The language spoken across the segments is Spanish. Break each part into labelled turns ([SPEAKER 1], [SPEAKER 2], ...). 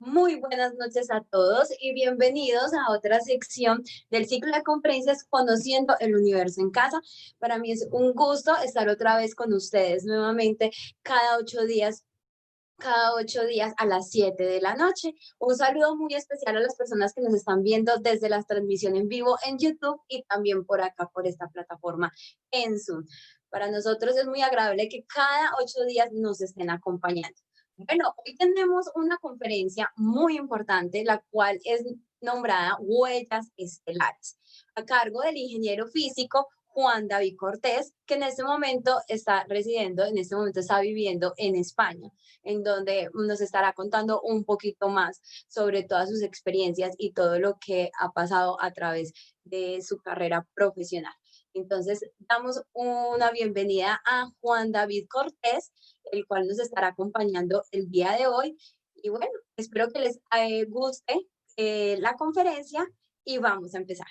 [SPEAKER 1] Muy buenas noches a todos y bienvenidos a otra sección del ciclo de conferencias Conociendo el Universo en Casa. Para mí es un gusto estar otra vez con ustedes nuevamente cada 8 días, cada 8 días a las 7 de la noche. Un saludo muy especial a las personas que nos están viendo desde la transmisión en vivo en YouTube y también por acá, por esta plataforma en Zoom. Para nosotros es muy agradable que cada 8 días nos estén acompañando. Bueno, hoy tenemos una conferencia muy importante, la cual es nombrada Huellas Estelares, a cargo del ingeniero físico Juan David Cortés, que en este momento está residiendo, en este momento está viviendo en España, en donde nos estará contando un poquito más sobre todas sus experiencias y todo lo que ha pasado a través de su carrera profesional. Entonces, damos una bienvenida a Juan David Cortés, el cual nos estará acompañando el día de hoy. Y bueno, espero que les guste la conferencia y vamos a empezar.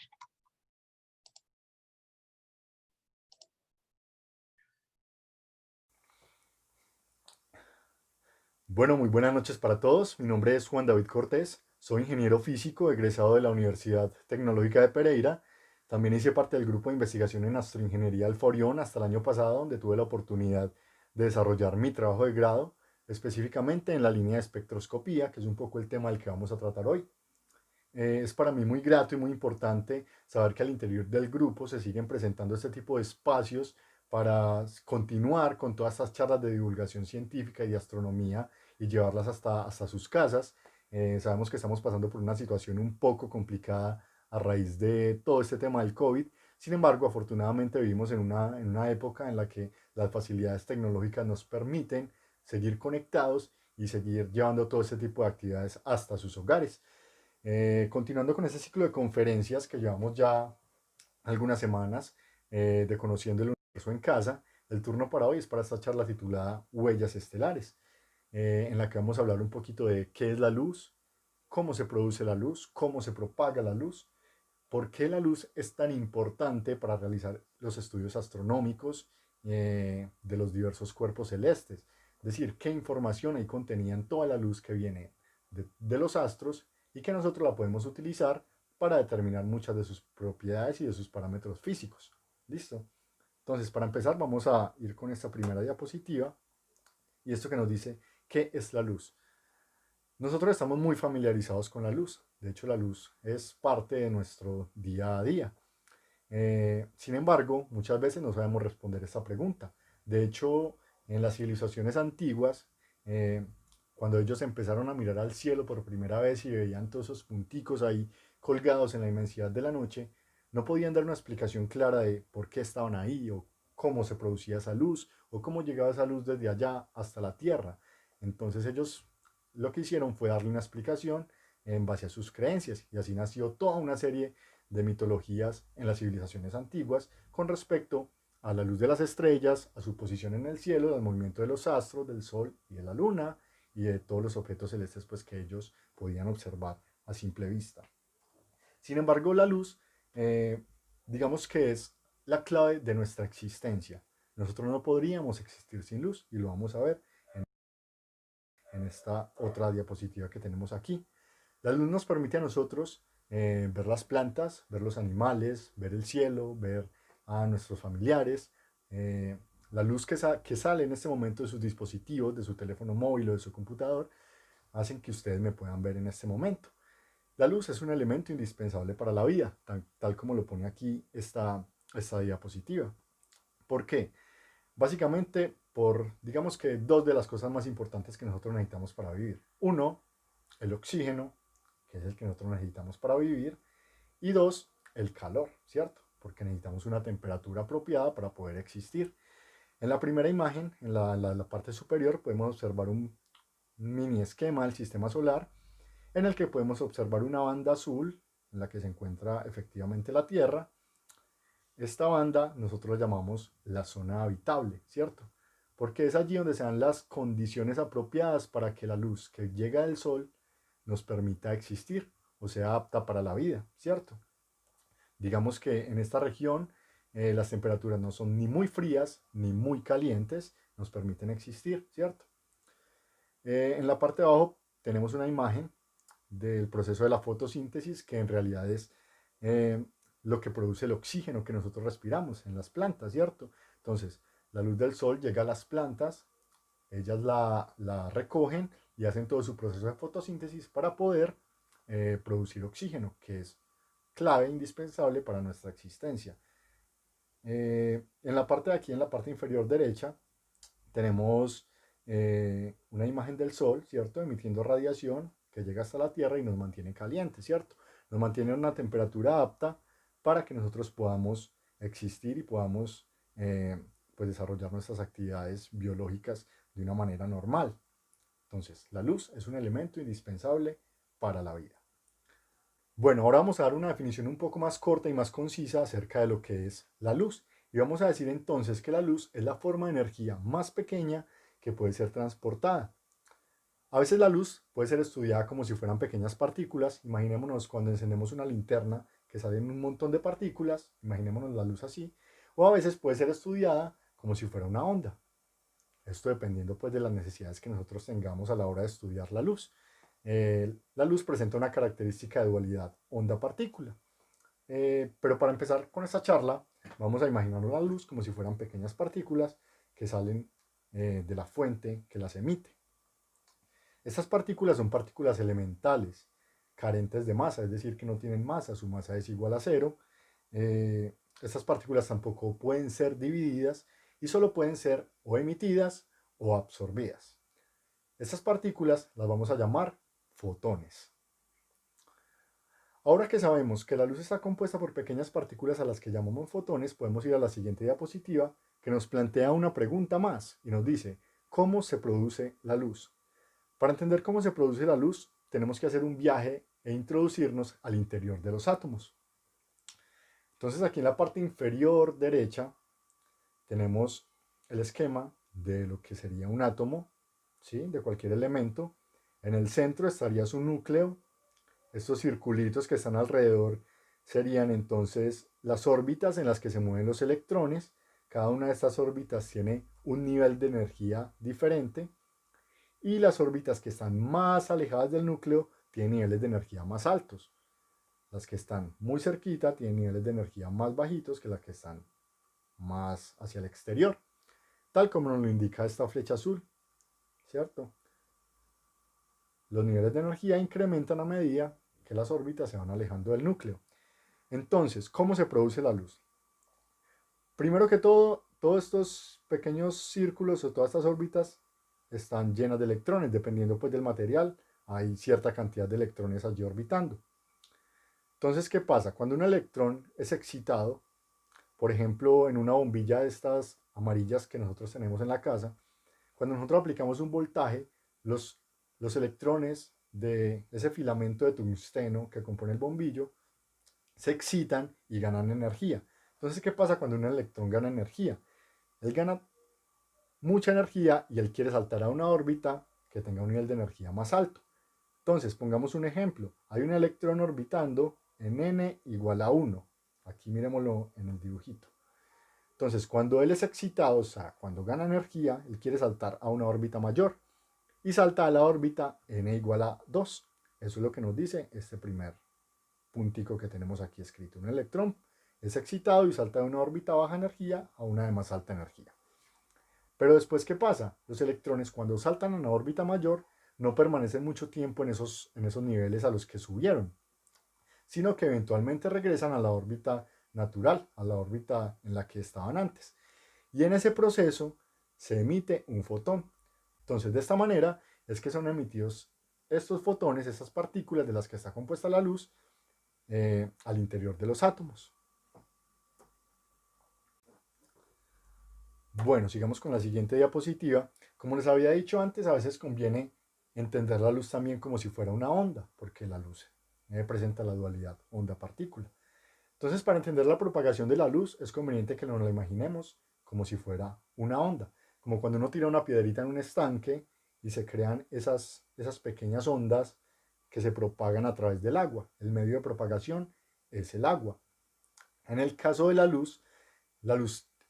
[SPEAKER 2] Bueno, muy buenas noches para todos. Mi nombre es Juan David Cortés. Soy ingeniero físico egresado de la Universidad Tecnológica de Pereira. También hice parte del grupo de investigación en astroingeniería Alfa Orión hasta el año pasado, donde tuve la oportunidad de desarrollar mi trabajo de grado, específicamente en la línea de espectroscopía, que es un poco el tema del que vamos a tratar hoy. Es para mí muy grato y muy importante saber que al interior del grupo se siguen presentando este tipo de espacios para continuar con todas estas charlas de divulgación científica y de astronomía y llevarlas hasta sus casas. Sabemos que estamos pasando por una situación un poco complicada a raíz de todo este tema del COVID. Sin embargo, afortunadamente vivimos en una época en la que las facilidades tecnológicas nos permiten seguir conectados y seguir llevando todo este tipo de actividades hasta sus hogares. Continuando con este ciclo de conferencias que llevamos ya algunas semanas de Conociendo el Universo en Casa, el turno para hoy es para esta charla titulada Huellas Estelares, en la que vamos a hablar un poquito de qué es la luz, cómo se produce la luz, cómo se propaga la luz, por qué la luz es tan importante para realizar los estudios astronómicos de los diversos cuerpos celestes. Es decir, qué información hay contenida en toda la luz que viene de los astros y que nosotros la podemos utilizar para determinar muchas de sus propiedades y de sus parámetros físicos. ¿Listo? Entonces, para empezar, vamos a ir con esta primera diapositiva y esto que nos dice qué es la luz. Nosotros estamos muy familiarizados con la luz. De hecho, la luz es parte de nuestro día a día. Sin embargo, muchas veces no sabemos responder esta pregunta. De hecho, en las civilizaciones antiguas, eh, cuando ellos empezaron a mirar al cielo por primera vez y veían todos esos punticos ahí colgados en la inmensidad de la noche, no podían dar una explicación clara de por qué estaban ahí o cómo se producía esa luz o cómo llegaba esa luz desde allá hasta la Tierra. Entonces ellos lo que hicieron fue darle una explicación en base a sus creencias y así nació toda una serie de mitologías en las civilizaciones antiguas con respecto a la luz de las estrellas, a su posición en el cielo, al movimiento de los astros, del sol y de la luna y de todos los objetos celestes pues, que ellos podían observar a simple vista. Sin embargo, la luz, digamos que es la clave de nuestra existencia. Nosotros no podríamos existir sin luz y lo vamos a ver en esta otra diapositiva que tenemos aquí. La luz nos permite a nosotros ver las plantas, ver los animales, ver el cielo, ver a nuestros familiares. La luz que sale en este momento de sus dispositivos, de su teléfono móvil o de su computador, hacen que ustedes me puedan ver en este momento. La luz es un elemento indispensable para la vida, tal como lo pone aquí esta diapositiva. ¿Por qué? Básicamente digamos que dos de las cosas más importantes que nosotros necesitamos para vivir. Uno, el oxígeno, que es el que nosotros necesitamos para vivir. Y dos, el calor, ¿cierto? Porque necesitamos una temperatura apropiada para poder existir. En la primera imagen, en la parte superior, podemos observar un mini esquema del sistema solar en el que podemos observar una banda azul en la que se encuentra efectivamente la Tierra. Esta banda nosotros la llamamos la zona habitable, ¿cierto? Porque es allí donde se dan las condiciones apropiadas para que la luz que llega del Sol nos permita existir o sea apta para la vida, ¿cierto? Digamos que en esta región las temperaturas no son ni muy frías ni muy calientes, nos permiten existir, ¿cierto? En la parte de abajo tenemos una imagen del proceso de la fotosíntesis, que en realidad es lo que produce el oxígeno que nosotros respiramos en las plantas, ¿cierto? Entonces, la luz del sol llega a las plantas, ellas la recogen y hacen todo su proceso de fotosíntesis para poder producir oxígeno, que es clave, indispensable para nuestra existencia. En la parte de aquí, en la parte inferior derecha, tenemos una imagen del sol, ¿cierto? Emitiendo radiación que llega hasta la Tierra y nos mantiene calientes, ¿cierto? Nos mantiene a una temperatura apta para que nosotros podamos existir y podamos pues desarrollar nuestras actividades biológicas de una manera normal. Entonces, la luz es un elemento indispensable para la vida. Bueno, ahora vamos a dar una definición un poco más corta y más concisa acerca de lo que es la luz. Y vamos a decir entonces que la luz es la forma de energía más pequeña que puede ser transportada. A veces la luz puede ser estudiada como si fueran pequeñas partículas. Imaginémonos cuando encendemos una linterna que salen un montón de partículas, imaginémonos la luz así. O a veces puede ser estudiada como si fuera una onda. Esto dependiendo pues de las necesidades que nosotros tengamos a la hora de estudiar la luz. La luz presenta una característica de dualidad onda-partícula. Pero para empezar con esta charla, vamos a imaginar la luz como si fueran pequeñas partículas que salen de la fuente que las emite. Estas partículas son partículas elementales, carentes de masa, es decir, que no tienen masa, su masa es igual a cero. Estas partículas tampoco pueden ser divididas y solo pueden ser o emitidas o absorbidas. Estas partículas las vamos a llamar fotones. Ahora que sabemos que la luz está compuesta por pequeñas partículas a las que llamamos fotones, podemos ir a la siguiente diapositiva que nos plantea una pregunta más y nos dice, ¿cómo se produce la luz? Para entender cómo se produce la luz, tenemos que hacer un viaje e introducirnos al interior de los átomos. Entonces aquí en la parte inferior derecha tenemos el esquema de lo que sería un átomo, ¿sí? De cualquier elemento. En el centro estaría su núcleo. Estos circulitos que están alrededor serían entonces las órbitas en las que se mueven los electrones. Cada una de estas órbitas tiene un nivel de energía diferente. Y las órbitas que están más alejadas del núcleo tienen niveles de energía más altos. Las que están muy cerquita tienen niveles de energía más bajitos que las que están más hacia el exterior, tal como nos lo indica esta flecha azul, ¿cierto? Los niveles de energía incrementan a medida que las órbitas se van alejando del núcleo. Entonces, ¿cómo se produce la luz? Primero que todo, todos estos pequeños círculos o todas estas órbitas están llenas de electrones, dependiendo pues del material, hay cierta cantidad de electrones allí orbitando. Entonces, ¿qué pasa? Cuando un electrón es excitado, por ejemplo, en una bombilla de estas amarillas que nosotros tenemos en la casa, cuando nosotros aplicamos un voltaje, los electrones de ese filamento de tungsteno que compone el bombillo se excitan y ganan energía. Entonces, ¿qué pasa cuando un electrón gana energía? Él gana mucha energía y él quiere saltar a una órbita que tenga un nivel de energía más alto. Entonces, pongamos un ejemplo. Hay un electrón orbitando en n igual a 1. Aquí miremoslo en el dibujito. Entonces, cuando él es excitado, o sea, cuando gana energía, él quiere saltar a una órbita mayor. Y salta a la órbita n igual a 2. Eso es lo que nos dice este primer puntico que tenemos aquí escrito. Un electrón es excitado y salta de una órbita baja energía a una de más alta energía. Pero después, ¿qué pasa? Los electrones cuando saltan a una órbita mayor no permanecen mucho tiempo en esos niveles a los que subieron, sino que eventualmente regresan a la órbita natural, a la órbita en la que estaban antes. Y en ese proceso se emite un fotón. Entonces, de esta manera es que son emitidos estos fotones, estas partículas de las que está compuesta la luz, al interior de los átomos. Bueno, sigamos con la siguiente diapositiva. Como les había dicho antes, a veces conviene entender la luz también como si fuera una onda, porque la luz presenta la dualidad onda-partícula. Entonces, para entender la propagación de la luz, es conveniente que nos la imaginemos como si fuera una onda, como cuando uno tira una piedrita en un estanque y se crean esas pequeñas ondas que se propagan a través del agua. El medio de propagación es el agua. En el caso de la luz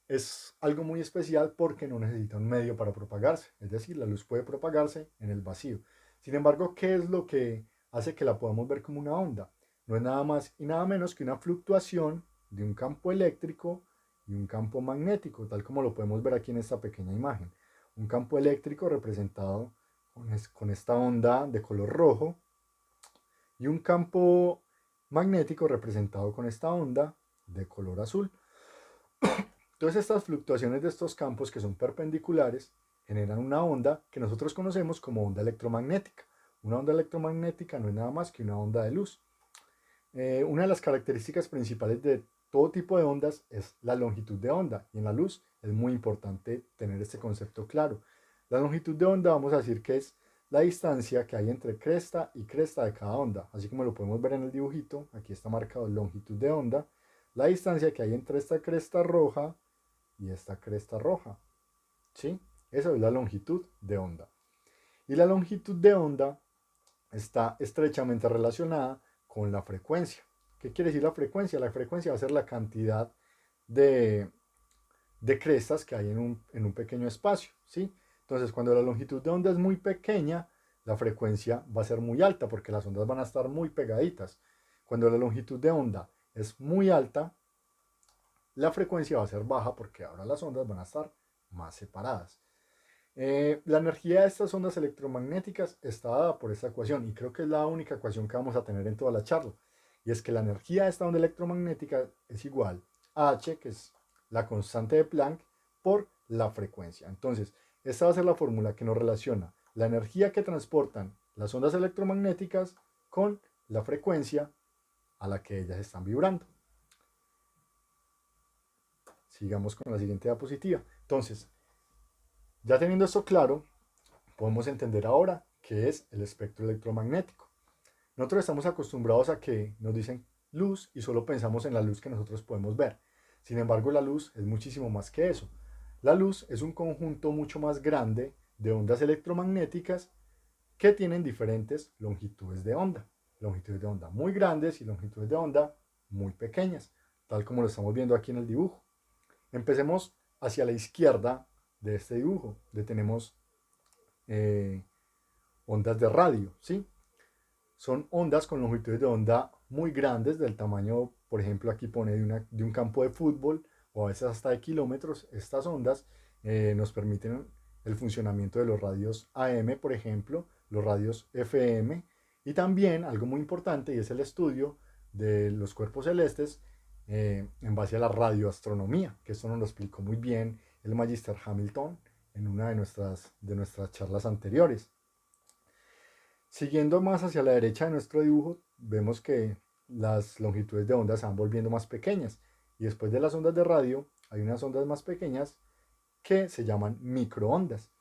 [SPEAKER 2] es algo muy especial porque no necesita un medio para propagarse, es decir, la luz puede propagarse en el vacío. Sin embargo, ¿qué es lo que hace que la podamos ver como una onda? No es nada más y nada menos que una fluctuación de un campo eléctrico y un campo magnético, tal como lo podemos ver aquí en esta pequeña imagen. Un campo eléctrico representado con esta onda de color rojo y un campo magnético representado con esta onda de color azul. Entonces estas fluctuaciones de estos campos que son perpendiculares generan una onda que nosotros conocemos como onda electromagnética. Una onda electromagnética no es nada más que una onda de luz. Una de las características principales de todo tipo de ondas es la longitud de onda, y en la luz es muy importante tener este concepto claro. La longitud de onda vamos a decir que es la distancia que hay entre cresta y cresta de cada onda, así como lo podemos ver en el dibujito. Aquí está marcado longitud de onda, la distancia que hay entre esta cresta roja y esta cresta roja, ¿sí? Eso es la longitud de onda. Y la longitud de onda está estrechamente relacionada con la frecuencia. ¿Qué quiere decir la frecuencia? La frecuencia va a ser la cantidad de, de crestas que hay en un pequeño espacio, ¿sí? Entonces, cuando la longitud de onda es muy pequeña, la frecuencia va a ser muy alta porque las ondas van a estar muy pegaditas. Cuando la longitud de onda es muy alta, la frecuencia va a ser baja porque ahora las ondas van a estar más separadas. La energía de estas ondas electromagnéticas está dada por esta ecuación, y creo que es la única ecuación que vamos a tener en toda la charla, y es que la energía de esta onda electromagnética es igual a H, que es la constante de Planck, por la frecuencia. Entonces, esta va a ser la fórmula que nos relaciona la energía que transportan las ondas electromagnéticas con la frecuencia a la que ellas están vibrando. Sigamos con la siguiente diapositiva. Entonces, ya teniendo esto claro, podemos entender ahora qué es el espectro electromagnético. Nosotros estamos acostumbrados a que nos dicen luz y solo pensamos en la luz que nosotros podemos ver. Sin embargo, la luz es muchísimo más que eso. La luz es un conjunto mucho más grande de ondas electromagnéticas que tienen diferentes longitudes de onda. Longitudes de onda muy grandes y longitudes de onda muy pequeñas, tal como lo estamos viendo aquí en el dibujo. Empecemos hacia la izquierda de este dibujo, donde tenemos ondas de radio, ¿sí? Son ondas con longitudes de onda muy grandes, del tamaño, por ejemplo, aquí pone de un campo de fútbol, o a veces hasta de kilómetros. Estas ondas nos permiten el funcionamiento de los radios AM, por ejemplo, los radios FM, y también algo muy importante, y es el estudio de los cuerpos celestes en base a la radioastronomía, que esto nos lo explicó muy bien el Magister Hamilton en una de nuestras charlas anteriores. Siguiendo más hacia la derecha de nuestro dibujo, vemos que las longitudes de onda se van volviendo más pequeñas, y después de las ondas de radio hay unas ondas más pequeñas que se llaman microondas.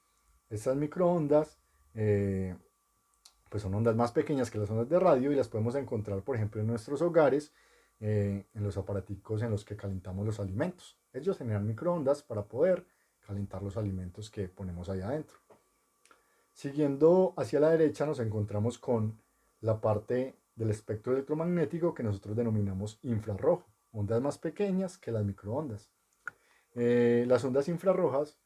[SPEAKER 2] Estas microondas pues son ondas más pequeñas que las ondas de radio, y las podemos encontrar, por ejemplo, en nuestros hogares, en los aparaticos en los que calentamos los alimentos. Ellos generan microondas para poder calentar los alimentos que ponemos ahí adentro. Siguiendo hacia la derecha nos encontramos con la parte del espectro electromagnético que nosotros denominamos infrarrojo, ondas más pequeñas que las microondas. Las ondas infrarrojas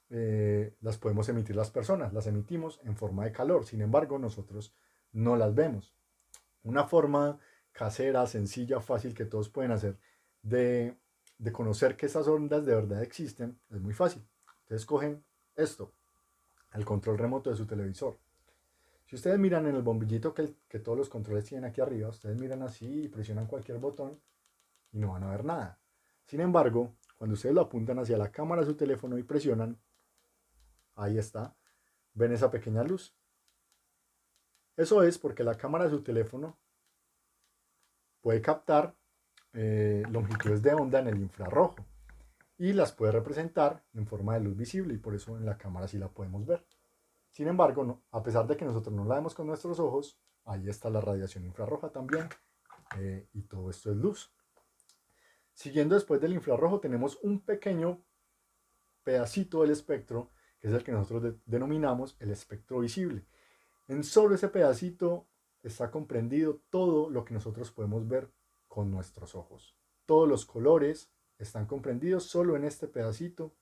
[SPEAKER 2] las podemos emitir las personas, las emitimos en forma de calor, sin embargo nosotros no las vemos. Una forma casera, sencilla, fácil que todos pueden hacer de conocer que esas ondas de verdad existen es muy fácil. Ustedes cogen esto, el control remoto de su televisor. Si ustedes miran en el bombillito que todos los controles tienen aquí arriba, ustedes miran así y presionan cualquier botón y no van a ver nada. Sin embargo, cuando ustedes lo apuntan hacia la cámara de su teléfono y presionan, ahí está, ven esa pequeña luz. Eso es porque la cámara de su teléfono puede captar longitudes de onda en el infrarrojo y las puede representar en forma de luz visible, y por eso en la cámara sí la podemos ver. Sin embargo, no, a pesar de que nosotros no la vemos con nuestros ojos, ahí está la radiación infrarroja también, y todo esto es luz. Siguiendo después del infrarrojo tenemos un pequeño pedacito del espectro, que es el que nosotros denominamos el espectro visible. En solo ese pedacito está comprendido todo lo que nosotros podemos ver con nuestros ojos. Todos los colores están comprendidos solo en este pedacito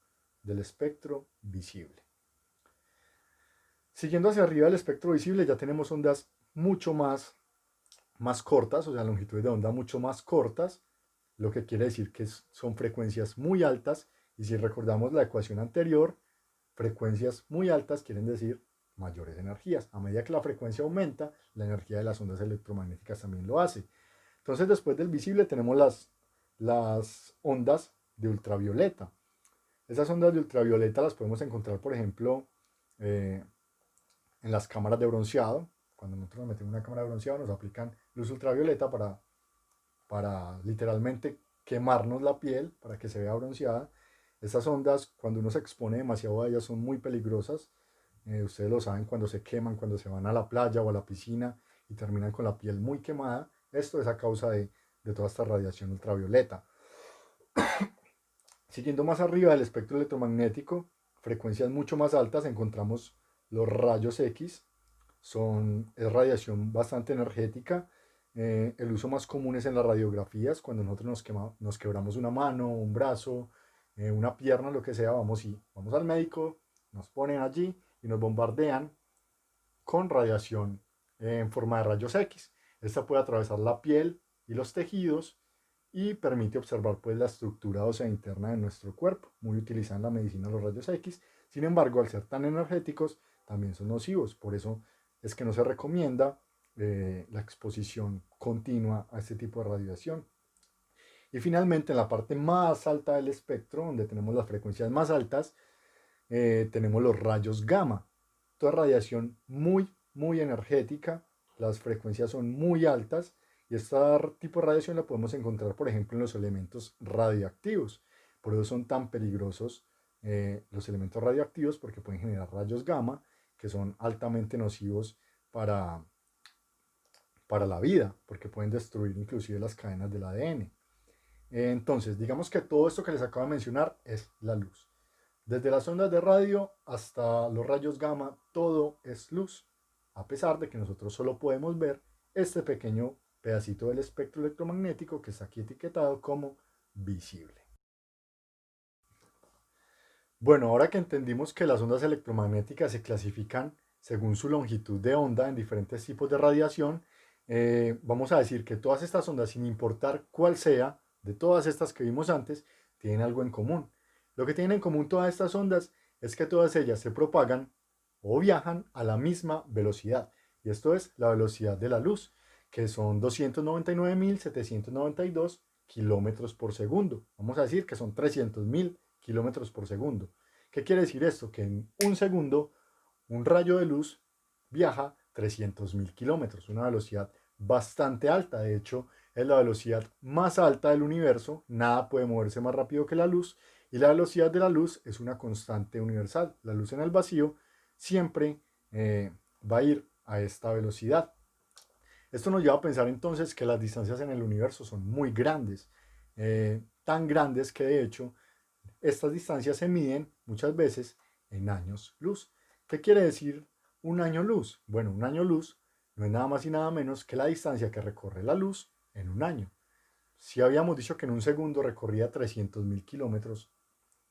[SPEAKER 2] del espectro visible. Siguiendo hacia arriba del espectro visible ya tenemos ondas mucho más cortas, o sea, longitudes de onda mucho más cortas, lo que quiere decir que son frecuencias muy altas, y si recordamos la ecuación anterior, frecuencias muy altas quieren decir mayores energías. A medida que la frecuencia aumenta, la energía de las ondas electromagnéticas también lo hace. Entonces, después del visible tenemos las ondas de ultravioleta. Esas ondas de ultravioleta las podemos encontrar, por ejemplo, eh, en las cámaras de bronceado. Cuando nosotros nos metemos en una cámara de bronceado, nos aplican luz ultravioleta para literalmente quemarnos la piel para que se vea bronceada. Estas ondas, cuando uno se expone demasiado a ellas, son muy peligrosas. Ustedes lo saben cuando se queman, cuando se van a la playa o a la piscina y terminan con la piel muy quemada. Esto es a causa de toda esta radiación ultravioleta. Siguiendo más arriba del espectro electromagnético, frecuencias mucho más altas, encontramos los rayos X. Es radiación bastante energética. El uso más común es en las radiografías, cuando nosotros nos quebramos una mano, un brazo, una pierna, lo que sea, vamos al médico, nos ponen allí y nos bombardean con radiación en forma de rayos X. Esta puede atravesar la piel y los tejidos y permite observar pues la estructura ósea interna de nuestro cuerpo, muy utilizada en la medicina los rayos X. Sin embargo, al ser tan energéticos, también son nocivos. Por eso es que no se recomienda la exposición continua a este tipo de radiación. Y finalmente, en la parte más alta del espectro, donde tenemos las frecuencias más altas, tenemos los rayos gamma. Toda radiación muy energética, las frecuencias son muy altas, y este tipo de radiación la podemos encontrar, por ejemplo, en los elementos radioactivos. Por eso son tan peligrosos los elementos radioactivos, porque pueden generar rayos gamma, que son altamente nocivos para, para la vida, porque pueden destruir inclusive las cadenas del ADN. Entonces, digamos que todo esto que les acabo de mencionar es la luz. Desde las ondas de radio hasta los rayos gamma, todo es luz, a pesar de que nosotros solo podemos ver este pequeño pedacito del espectro electromagnético que está aquí etiquetado como visible. Bueno, ahora que entendimos que las ondas electromagnéticas se clasifican según su longitud de onda en diferentes tipos de radiación, vamos a decir que todas estas ondas, sin importar cuál sea, de todas estas que vimos antes, tienen algo en común. Lo que tienen en común todas estas ondas es que todas ellas se propagan o viajan a la misma velocidad. Y esto es la velocidad de la luz, que son 299.792 kilómetros por segundo. Vamos a decir que son 300.000 kilómetros por segundo. ¿Qué quiere decir esto? Que en un segundo un rayo de luz viaja 300.000 kilómetros, una velocidad bastante alta. De hecho, es la velocidad más alta del universo. Nada puede moverse más rápido que la luz, y la velocidad de la luz es una constante universal. La luz en el vacío siempre va a ir a esta velocidad. Esto nos lleva a pensar entonces que las distancias en el universo son muy grandes, tan grandes que de hecho estas distancias se miden muchas veces en años luz. ¿Qué quiere decir un año luz? Bueno, un año luz no es nada más y nada menos que la distancia que recorre la luz en un año. Si habíamos dicho que en un segundo recorría 300.000 kilómetros,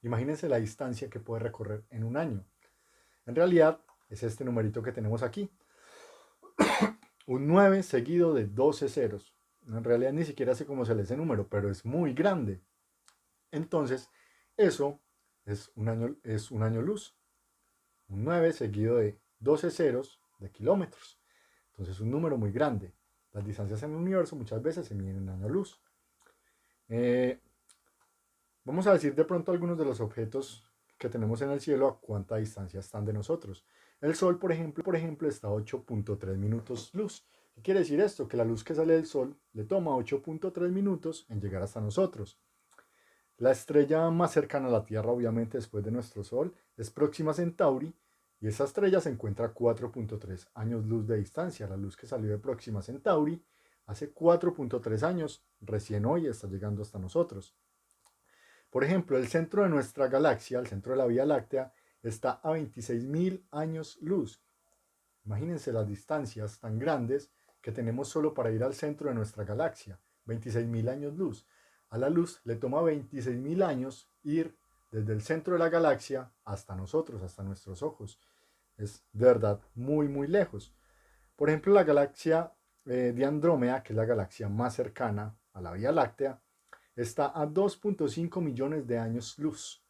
[SPEAKER 2] imagínense la distancia que puede recorrer en un año. En realidad es este numerito que tenemos aquí. Un 9 seguido de 12 ceros. En realidad ni siquiera sé cómo se lee ese número, pero es muy grande. Entonces, eso es un año luz. Un 9 seguido de 12 ceros de kilómetros. Entonces, un número muy grande. Las distancias en el universo muchas veces se miden en año luz. Vamos a decir de pronto algunos de los objetos que tenemos en el cielo a cuánta distancia están de nosotros. El Sol, por ejemplo, está a 8.3 minutos luz. ¿Qué quiere decir esto? Que la luz que sale del Sol le toma 8.3 minutos en llegar hasta nosotros. La estrella más cercana a la Tierra, obviamente después de nuestro Sol, es Próxima Centauri, y esa estrella se encuentra a 4.3 años luz de distancia. La luz que salió de Próxima Centauri hace 4.3 años, recién hoy está llegando hasta nosotros. Por ejemplo, el centro de nuestra galaxia, el centro de la Vía Láctea, está a 26.000 años luz. Imagínense las distancias tan grandes que tenemos solo para ir al centro de nuestra galaxia, 26.000 años luz. A la luz le toma 26.000 años ir desde el centro de la galaxia hasta nosotros, hasta nuestros ojos. es de verdad muy, muy lejos. Por ejemplo, la galaxia de Andrómeda, que es la galaxia más cercana a la Vía Láctea, está a 2.5 millones de años luz.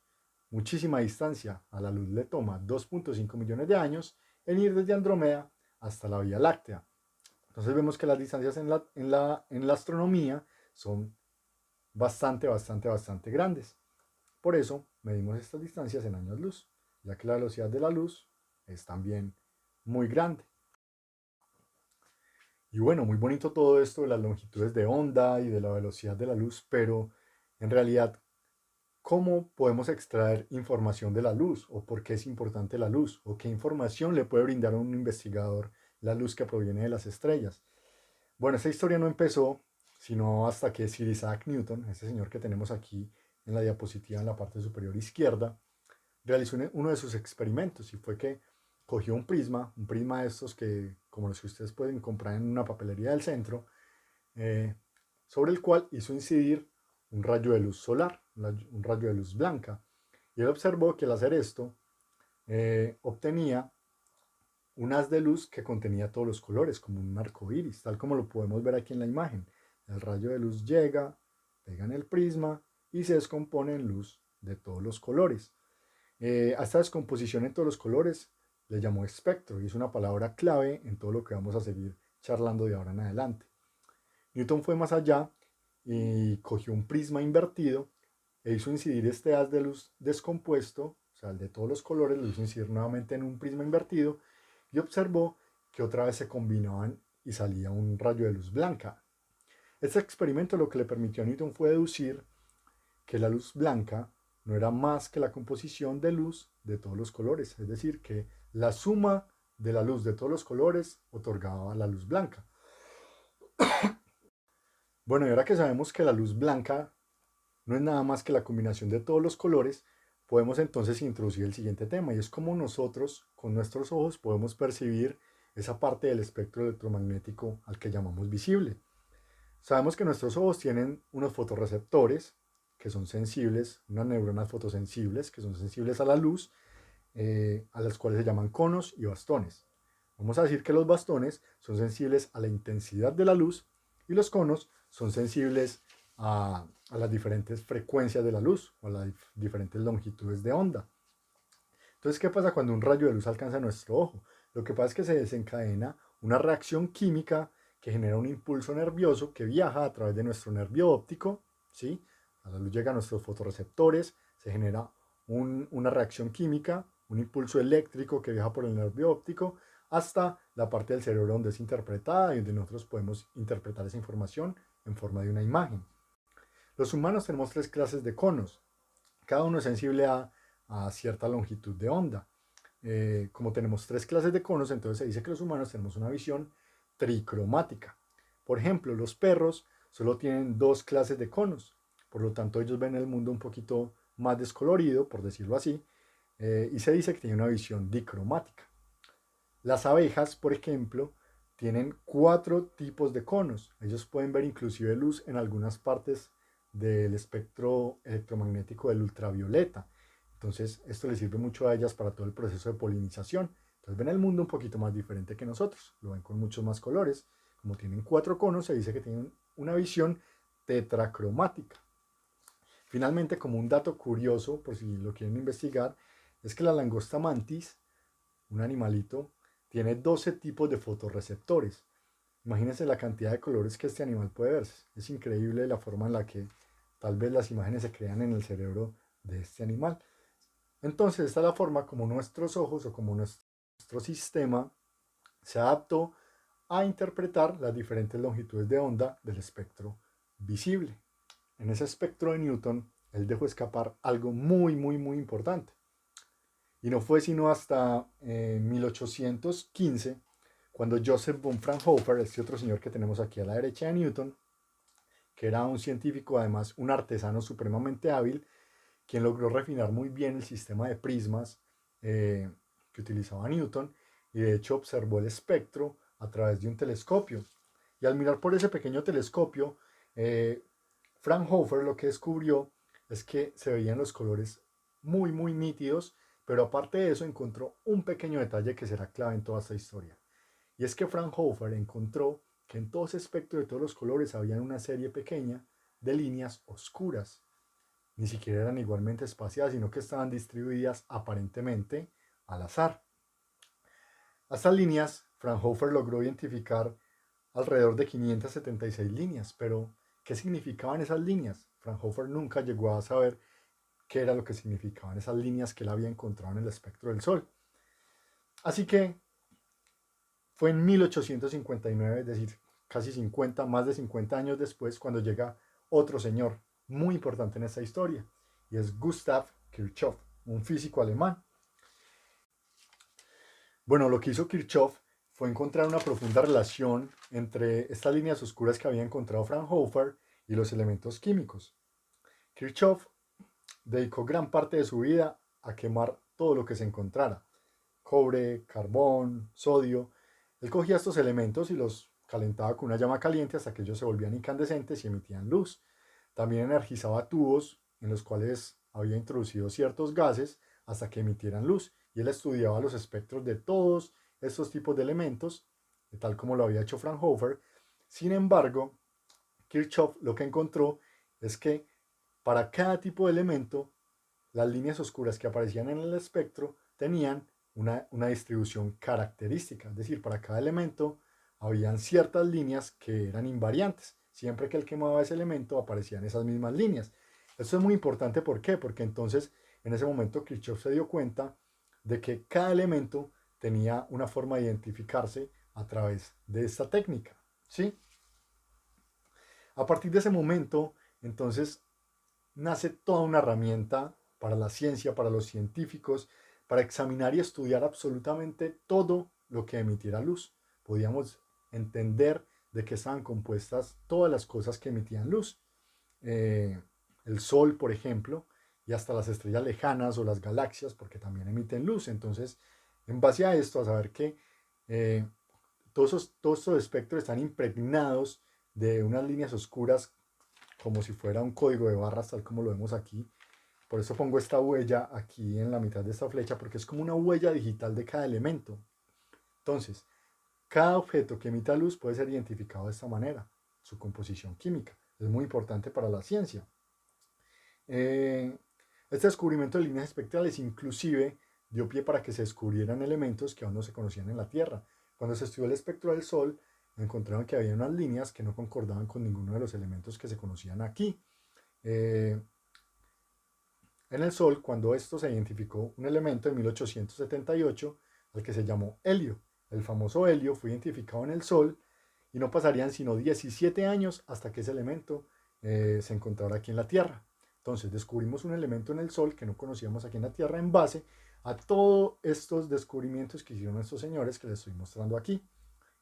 [SPEAKER 2] Muchísima distancia a la luz le toma 2.5 millones de años en ir desde Andrómeda hasta la Vía Láctea. Entonces vemos que las distancias en la astronomía son bastante grandes. Por eso medimos estas distancias en años luz, ya que la velocidad de la luz es también muy grande. Y bueno, muy bonito todo esto de las longitudes de onda y de la velocidad de la luz, pero en realidad, ¿cómo podemos extraer información de la luz? ¿O por qué es importante la luz? ¿O qué información le puede brindar a un investigador la luz que proviene de las estrellas? Bueno, esta historia no empezó sino hasta que Sir Isaac Newton, ese señor que tenemos aquí en la diapositiva en la parte superior izquierda, realizó uno de sus experimentos y fue que cogió un prisma de estos que, como los que ustedes pueden comprar en una papelería del centro, eh, sobre el cual hizo incidir un rayo de luz solar, un rayo de luz blanca. Y él observó que al hacer esto, obtenía un haz de luz que contenía todos los colores, como un arco iris, tal como lo podemos ver aquí en la imagen. El rayo de luz llega, pega en el prisma y se descompone en luz de todos los colores. A esta descomposición en todos los colores le llamó espectro y es una palabra clave en todo lo que vamos a seguir charlando de ahora en adelante. Newton fue más allá y cogió un prisma invertido e hizo incidir este haz de luz descompuesto, o sea, el de todos los colores, lo hizo incidir nuevamente en un prisma invertido y observó que otra vez se combinaban y salía un rayo de luz blanca. Este experimento lo que le permitió a Newton fue deducir que la luz blanca no era más que la composición de luz de todos los colores, es decir, que la suma de la luz de todos los colores otorgaba la luz blanca. Bueno, y ahora que sabemos que la luz blanca no es nada más que la combinación de todos los colores, podemos entonces introducir el siguiente tema, y es cómo nosotros con nuestros ojos podemos percibir esa parte del espectro electromagnético al que llamamos visible. Sabemos que nuestros ojos tienen unos fotorreceptores que son sensibles, unas neuronas fotosensibles que son sensibles a la luz, a las cuales se llaman conos y bastones. Vamos a decir que los bastones son sensibles a la intensidad de la luz y los conos son sensibles a las diferentes frecuencias de la luz o a las diferentes longitudes de onda. Entonces, ¿qué pasa cuando un rayo de luz alcanza nuestro ojo? Lo que pasa es que se desencadena una reacción química que genera un impulso nervioso que viaja a través de nuestro nervio óptico, ¿sí? A la luz llega a nuestros fotorreceptores, se genera una reacción química, un impulso eléctrico que viaja por el nervio óptico hasta la parte del cerebro donde es interpretada y donde nosotros podemos interpretar esa información en forma de una imagen. Los humanos tenemos tres clases de conos, cada uno es sensible a cierta longitud de onda. Como tenemos tres clases de conos, entonces se dice que los humanos tenemos una visión tricromática. Por ejemplo, los perros solo tienen dos clases de conos, por lo tanto ellos ven el mundo un poquito más descolorido, por decirlo así, y se dice que tienen una visión dicromática. Las abejas, por ejemplo, tienen 4 tipos de conos. Ellos pueden ver inclusive luz en algunas partes del espectro electromagnético del ultravioleta. Entonces, esto les sirve mucho a ellas para todo el proceso de polinización. Entonces, ven el mundo un poquito más diferente que nosotros. Lo ven con muchos más colores. Como tienen 4 conos, se dice que tienen una visión tetracromática. Finalmente, como un dato curioso, por si lo quieren investigar, es que la langosta mantis, un animalito, tiene 12 tipos de fotorreceptores. Imagínense la cantidad de colores que este animal puede ver. Es increíble la forma en la que tal vez las imágenes se crean en el cerebro de este animal. Entonces, esta es la forma como nuestros ojos o como nuestro sistema se adaptó a interpretar las diferentes longitudes de onda del espectro visible. En ese espectro de Newton, él dejó escapar algo muy importante. Y no fue sino hasta 1815, cuando Joseph von Fraunhofer, este otro señor que tenemos aquí a la derecha de Newton, que era un científico, además un artesano supremamente hábil, quien logró refinar muy bien el sistema de prismas que utilizaba Newton, y de hecho observó el espectro a través de un telescopio. Y al mirar por ese pequeño telescopio, Fraunhofer lo que descubrió es que se veían los colores muy nítidos Pero aparte de eso encontró un pequeño detalle que será clave en toda esta historia. Y es que Fraunhofer encontró que en todo ese espectro de todos los colores había una serie pequeña de líneas oscuras. Ni siquiera eran igualmente espaciadas, sino que estaban distribuidas aparentemente al azar. A estas líneas, Fraunhofer logró identificar alrededor de 576 líneas, pero ¿qué significaban esas líneas? Fraunhofer nunca llegó a saber qué era lo que significaban esas líneas que él había encontrado en el espectro del Sol. Así que fue en 1859, es decir, casi 50, más de 50 años después, cuando llega otro señor muy importante en esta historia, y es Gustav Kirchhoff, un físico alemán. Bueno, lo que hizo Kirchhoff fue encontrar una profunda relación entre estas líneas oscuras que había encontrado Fraunhofer y los elementos químicos. Kirchhoff dedicó gran parte de su vida a quemar todo lo que se encontrara: cobre, carbón, sodio. Él cogía estos elementos y los calentaba con una llama caliente hasta que ellos se volvían incandescentes y emitían luz. También energizaba tubos en los cuales había introducido ciertos gases hasta que emitieran luz. Y él estudiaba los espectros de todos estos tipos de elementos, tal como lo había hecho Fraunhofer. Sin embargo, Kirchhoff lo que encontró es que para cada tipo de elemento, las líneas oscuras que aparecían en el espectro tenían una distribución característica, es decir, para cada elemento habían ciertas líneas que eran invariantes. Siempre que él quemaba ese elemento aparecían esas mismas líneas. Esto es muy importante, ¿por qué? Porque entonces en ese momento Kirchhoff se dio cuenta de que cada elemento tenía una forma de identificarse a través de esta técnica, ¿sí? A partir de ese momento, entonces, nace toda una herramienta para la ciencia, para los científicos, para examinar y estudiar absolutamente todo lo que emitiera luz. Podíamos entender de qué estaban compuestas todas las cosas que emitían luz. El Sol, por ejemplo, y hasta las estrellas lejanas o las galaxias, porque también emiten luz. Entonces, en base a esto, a saber que eh, todos estos espectros están impregnados de unas líneas oscuras como si fuera un código de barras, tal como lo vemos aquí. Por eso pongo esta huella aquí en la mitad de esta flecha, porque es como una huella digital de cada elemento. Entonces, cada objeto que emita luz puede ser identificado de esta manera, su composición química. Es muy importante para la ciencia. Este descubrimiento de líneas espectrales inclusive dio pie para que se descubrieran elementos que aún no se conocían en la Tierra. Cuando se estudió el espectro del Sol, encontraron que había unas líneas que no concordaban con ninguno de los elementos que se conocían aquí. En el Sol, cuando esto se identificó un elemento en 1878 al que se llamó helio. El famoso helio fue identificado en el Sol y no pasarían sino 17 años hasta que ese elemento se encontrara aquí en la Tierra. Entonces descubrimos un elemento en el Sol que no conocíamos aquí en la Tierra en base a todos estos descubrimientos que hicieron estos señores que les estoy mostrando aquí.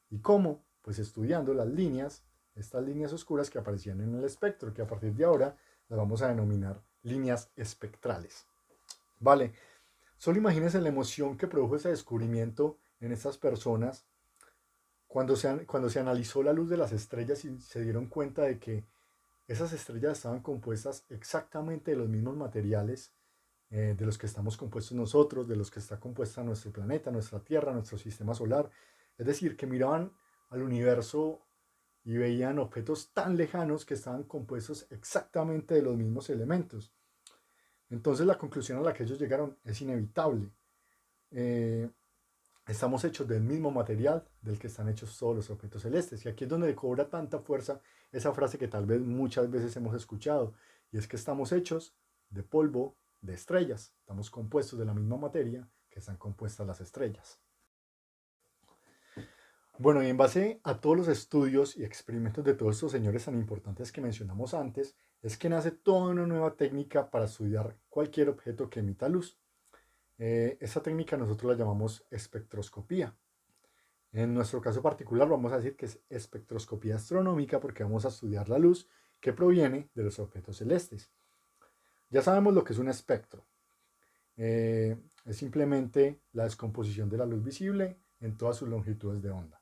[SPEAKER 2] ¿Y cómo? Pues estudiando las líneas, estas líneas oscuras que aparecían en el espectro, que a partir de ahora las vamos a denominar líneas espectrales. Vale, solo imagínense la emoción que produjo ese descubrimiento en estas personas cuando se analizó la luz de las estrellas y se dieron cuenta de que esas estrellas estaban compuestas exactamente de los mismos materiales de los que estamos compuestos nosotros, de los que está compuesta nuestro planeta, nuestra Tierra, nuestro sistema solar. Es decir, que miraban al universo y veían objetos tan lejanos que estaban compuestos exactamente de los mismos elementos. Entonces la conclusión a la que ellos llegaron es inevitable. Estamos hechos del mismo material del que están hechos todos los objetos celestes. Y aquí es donde cobra tanta fuerza esa frase que tal vez muchas veces hemos escuchado, y es que estamos hechos de polvo de estrellas. Estamos compuestos de la misma materia que están compuestas las estrellas. Bueno, y en base a todos los estudios y experimentos de todos estos señores tan importantes que mencionamos antes, es que nace toda una nueva técnica para estudiar cualquier objeto que emita luz. Esta técnica nosotros la llamamos espectroscopía. En nuestro caso particular vamos a decir que es espectroscopía astronómica porque vamos a estudiar la luz que proviene de los objetos celestes. Ya sabemos lo que es un espectro. Es simplemente la descomposición de la luz visible en todas sus longitudes de onda.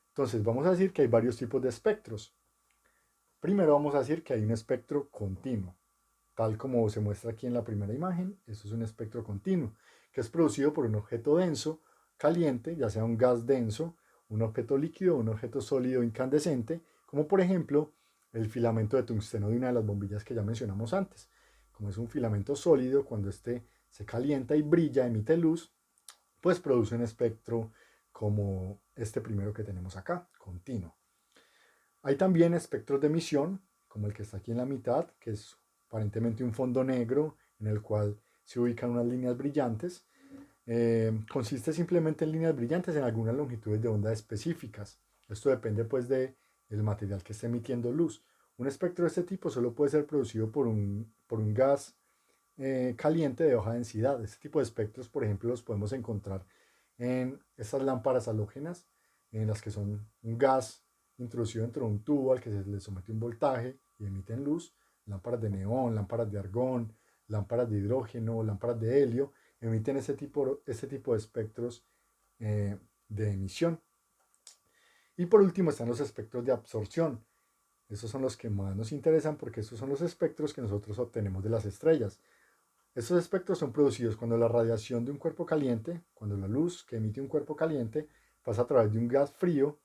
[SPEAKER 2] Entonces vamos a decir que hay varios tipos de espectros. Primero vamos a decir que hay un espectro continuo, tal como se muestra aquí en la primera imagen. Esto es un espectro continuo, que es producido por un objeto denso, caliente, ya sea un gas denso, un objeto líquido o un objeto sólido incandescente, como por ejemplo el filamento de tungsteno de una de las bombillas que ya mencionamos antes. Como es un filamento sólido, cuando este se calienta y brilla, emite luz, pues produce un espectro como este primero que tenemos acá, continuo. Hay también espectros de emisión, como el que está aquí en la mitad, que es aparentemente un fondo negro en el cual se ubican unas líneas brillantes. Consiste simplemente en líneas brillantes en algunas longitudes de onda específicas. Esto depende pues del material que esté emitiendo luz. Un espectro de este tipo solo puede ser producido por un gas caliente de baja densidad. Este tipo de espectros, por ejemplo, los podemos encontrar en estas lámparas halógenas, en las que son un gas introducido dentro de un tubo al que se le somete un voltaje y emiten luz. Lámparas de neón, lámparas de argón, lámparas de hidrógeno, lámparas de helio, emiten este tipo de espectros de emisión. Y por último están los espectros de absorción. Estos son los que más nos interesan porque estos son los espectros que nosotros obtenemos de las estrellas. Estos espectros son producidos cuando la radiación de un cuerpo caliente, cuando la luz que emite un cuerpo caliente pasa a través de un gas frío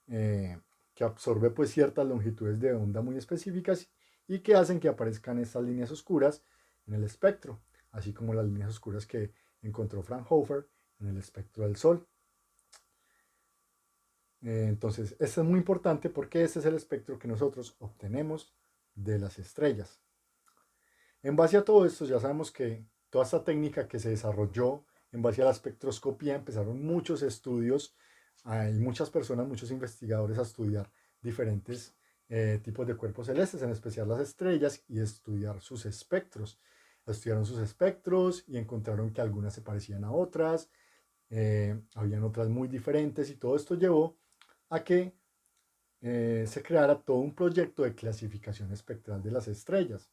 [SPEAKER 2] que absorbe pues ciertas longitudes de onda muy específicas y que hacen que aparezcan estas líneas oscuras en el espectro, así como las líneas oscuras que encontró Fraunhofer en el espectro del Sol. Entonces, esto es muy importante porque este es el espectro que nosotros obtenemos de las estrellas. En base a todo esto, ya sabemos que toda esta técnica que se desarrolló en base a la espectroscopía, empezaron muchos estudios, hay muchas personas, muchos investigadores a estudiar diferentes tipos de cuerpos celestes, en especial las estrellas, y estudiar sus espectros. Estudiaron sus espectros y encontraron que algunas se parecían a otras, habían otras muy diferentes, y todo esto llevó a que se creara todo un proyecto de clasificación espectral de las estrellas.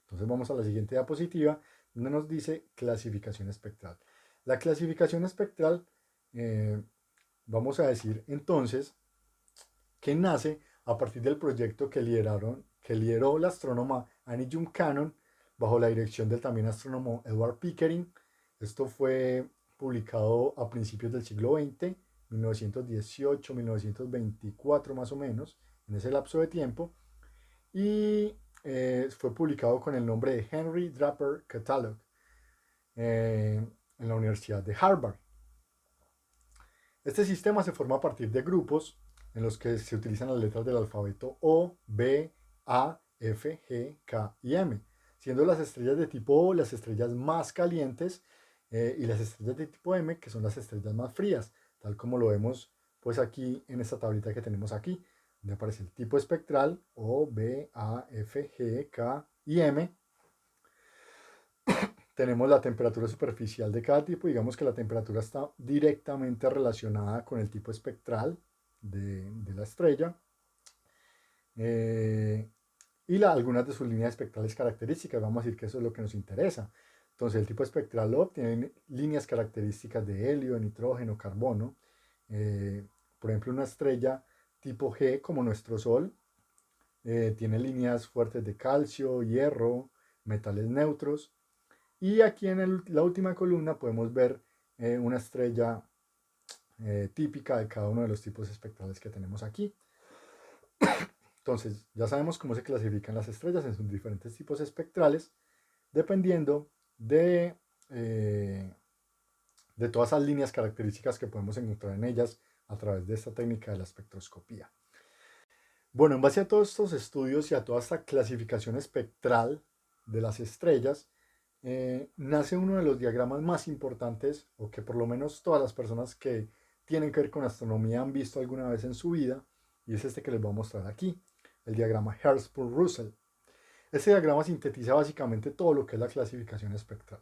[SPEAKER 2] Entonces vamos a la siguiente diapositiva, donde nos dice clasificación espectral. La clasificación espectral, vamos a decir entonces, que nace a partir del proyecto que lideró la astrónoma Annie June Cannon bajo la dirección del también astrónomo Edward Pickering. Esto fue publicado a principios del siglo XX, 1918, 1924 más o menos, en ese lapso de tiempo, y fue publicado con el nombre de Henry Draper Catalog en la Universidad de Harvard. Este sistema se forma a partir de grupos en los que se utilizan las letras del alfabeto O, B, A, F, G, K y M, siendo las estrellas de tipo O las estrellas más calientes y las estrellas de tipo M que son las estrellas más frías, tal como lo vemos pues aquí en esta tablita que tenemos aquí, donde aparece el tipo espectral O, B, A, F, G, K y M. Tenemos la temperatura superficial de cada tipo. Digamos que la temperatura está directamente relacionada con el tipo espectral de la estrella. Y algunas de sus líneas espectrales características. Vamos a decir que eso es lo que nos interesa. Entonces el tipo espectral O tiene líneas características de helio, nitrógeno, carbono. Por ejemplo, una estrella tipo G como nuestro Sol tiene líneas fuertes de calcio, hierro, metales neutros. Y aquí en la última columna podemos ver una estrella típica de cada uno de los tipos espectrales que tenemos aquí. Entonces, ya sabemos cómo se clasifican las estrellas en sus diferentes tipos espectrales, dependiendo de todas esas líneas características que podemos encontrar en ellas a través de esta técnica de la espectroscopía. Bueno, en base a todos estos estudios y a toda esta clasificación espectral de las estrellas, nace uno de los diagramas más importantes, o que por lo menos todas las personas que tienen que ver con astronomía han visto alguna vez en su vida, y es este que les voy a mostrar aquí, el diagrama Hertzsprung-Russell. Este diagrama sintetiza básicamente todo lo que es la clasificación espectral.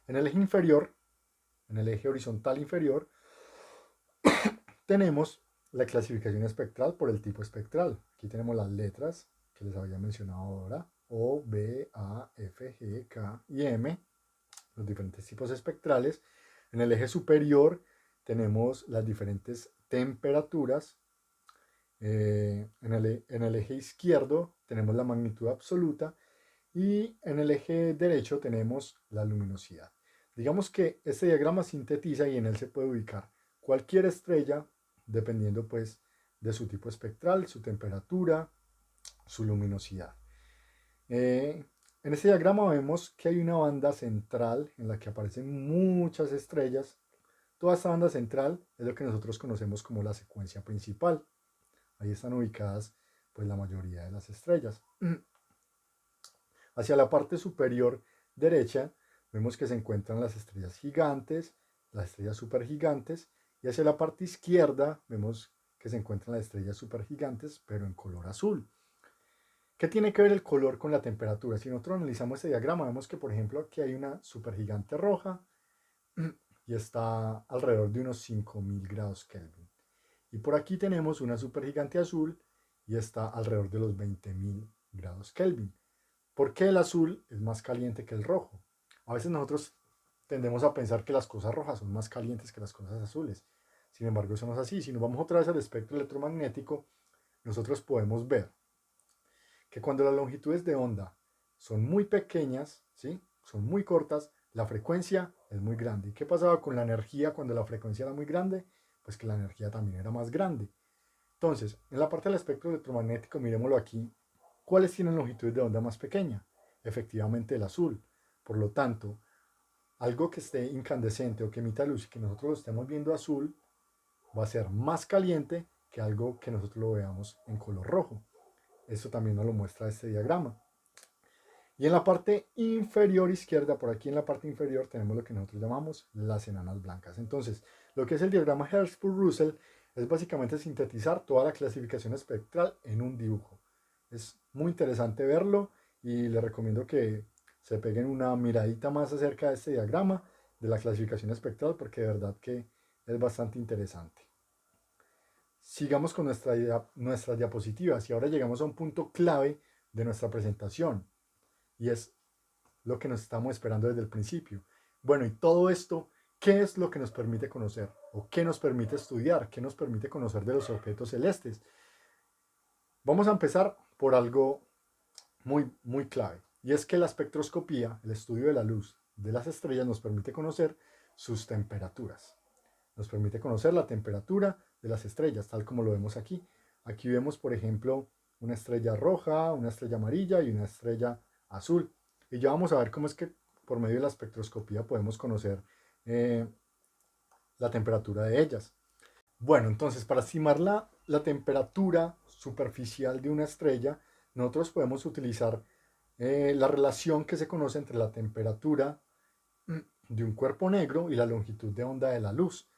[SPEAKER 2] En el eje inferior, en el eje horizontal inferior, tenemos la clasificación espectral por el tipo espectral. Aquí tenemos las letras que les había mencionado ahora, O, B, A, F, G, K y M, los diferentes tipos espectrales. En el eje superior tenemos las diferentes temperaturas. En el eje izquierdo tenemos la magnitud absoluta y en el eje derecho tenemos la luminosidad. Digamos que este diagrama sintetiza y en él se puede ubicar cualquier estrella dependiendo pues de su tipo espectral, su temperatura, su luminosidad. En este diagrama vemos que hay una banda central en la que aparecen muchas estrellas. Toda esta banda central es lo que nosotros conocemos como la secuencia principal. Ahí están ubicadas pues la mayoría de las estrellas. Hacia la parte superior derecha vemos que se encuentran las estrellas gigantes, las estrellas supergigantes, y hacia la parte izquierda vemos que se encuentran las estrellas supergigantes, pero en color azul. ¿Qué tiene que ver el color con la temperatura? Si nosotros analizamos este diagrama, vemos que, por ejemplo, aquí hay una supergigante roja y está alrededor de unos 5000 grados Kelvin. Y por aquí tenemos una supergigante azul y está alrededor de los 20.000 grados Kelvin. ¿Por qué el azul es más caliente que el rojo? A veces nosotros tendemos a pensar que las cosas rojas son más calientes que las cosas azules. Sin embargo, eso no es así. Si nos vamos otra vez al espectro electromagnético, nosotros podemos ver que cuando las longitudes de onda son muy pequeñas, ¿sí? Son muy cortas, la frecuencia es muy grande. ¿Y qué pasaba con la energía cuando la frecuencia era muy grande? Pues que la energía también era más grande. Entonces, en la parte del espectro electromagnético, miremoslo aquí, ¿cuáles tienen longitudes de onda más pequeña? Efectivamente el azul. Por lo tanto, algo que esté incandescente o que emita luz y que nosotros lo estemos viendo azul, va a ser más caliente que algo que nosotros lo veamos en color rojo. Esto también nos lo muestra este diagrama. Y en la parte inferior izquierda, por aquí en la parte inferior, tenemos lo que nosotros llamamos las enanas blancas. Entonces, lo que es el diagrama Hertzsprung-Russell es básicamente sintetizar toda la clasificación espectral en un dibujo. Es muy interesante verlo y les recomiendo que se peguen una miradita más acerca de este diagrama de la clasificación espectral porque de verdad que es bastante interesante. Sigamos con nuestras diapositivas y ahora llegamos a un punto clave de nuestra presentación y es lo que nos estamos esperando desde el principio. Bueno, y todo esto, ¿qué es lo que nos permite conocer? ¿O qué nos permite estudiar? ¿Qué nos permite conocer de los objetos celestes? Vamos a empezar por algo muy clave y es que la espectroscopía, el estudio de la luz de las estrellas, nos permite conocer sus temperaturas. Nos permite conocer la temperatura de las estrellas, tal como lo vemos aquí. Aquí vemos, por ejemplo, una estrella roja, una estrella amarilla y una estrella azul. Y ya vamos a ver cómo es que por medio de la espectroscopía podemos conocer la temperatura de ellas. Bueno, entonces para estimar la temperatura superficial de una estrella, nosotros podemos utilizar la relación que se conoce entre la temperatura de un cuerpo negro y la longitud de onda de la luz,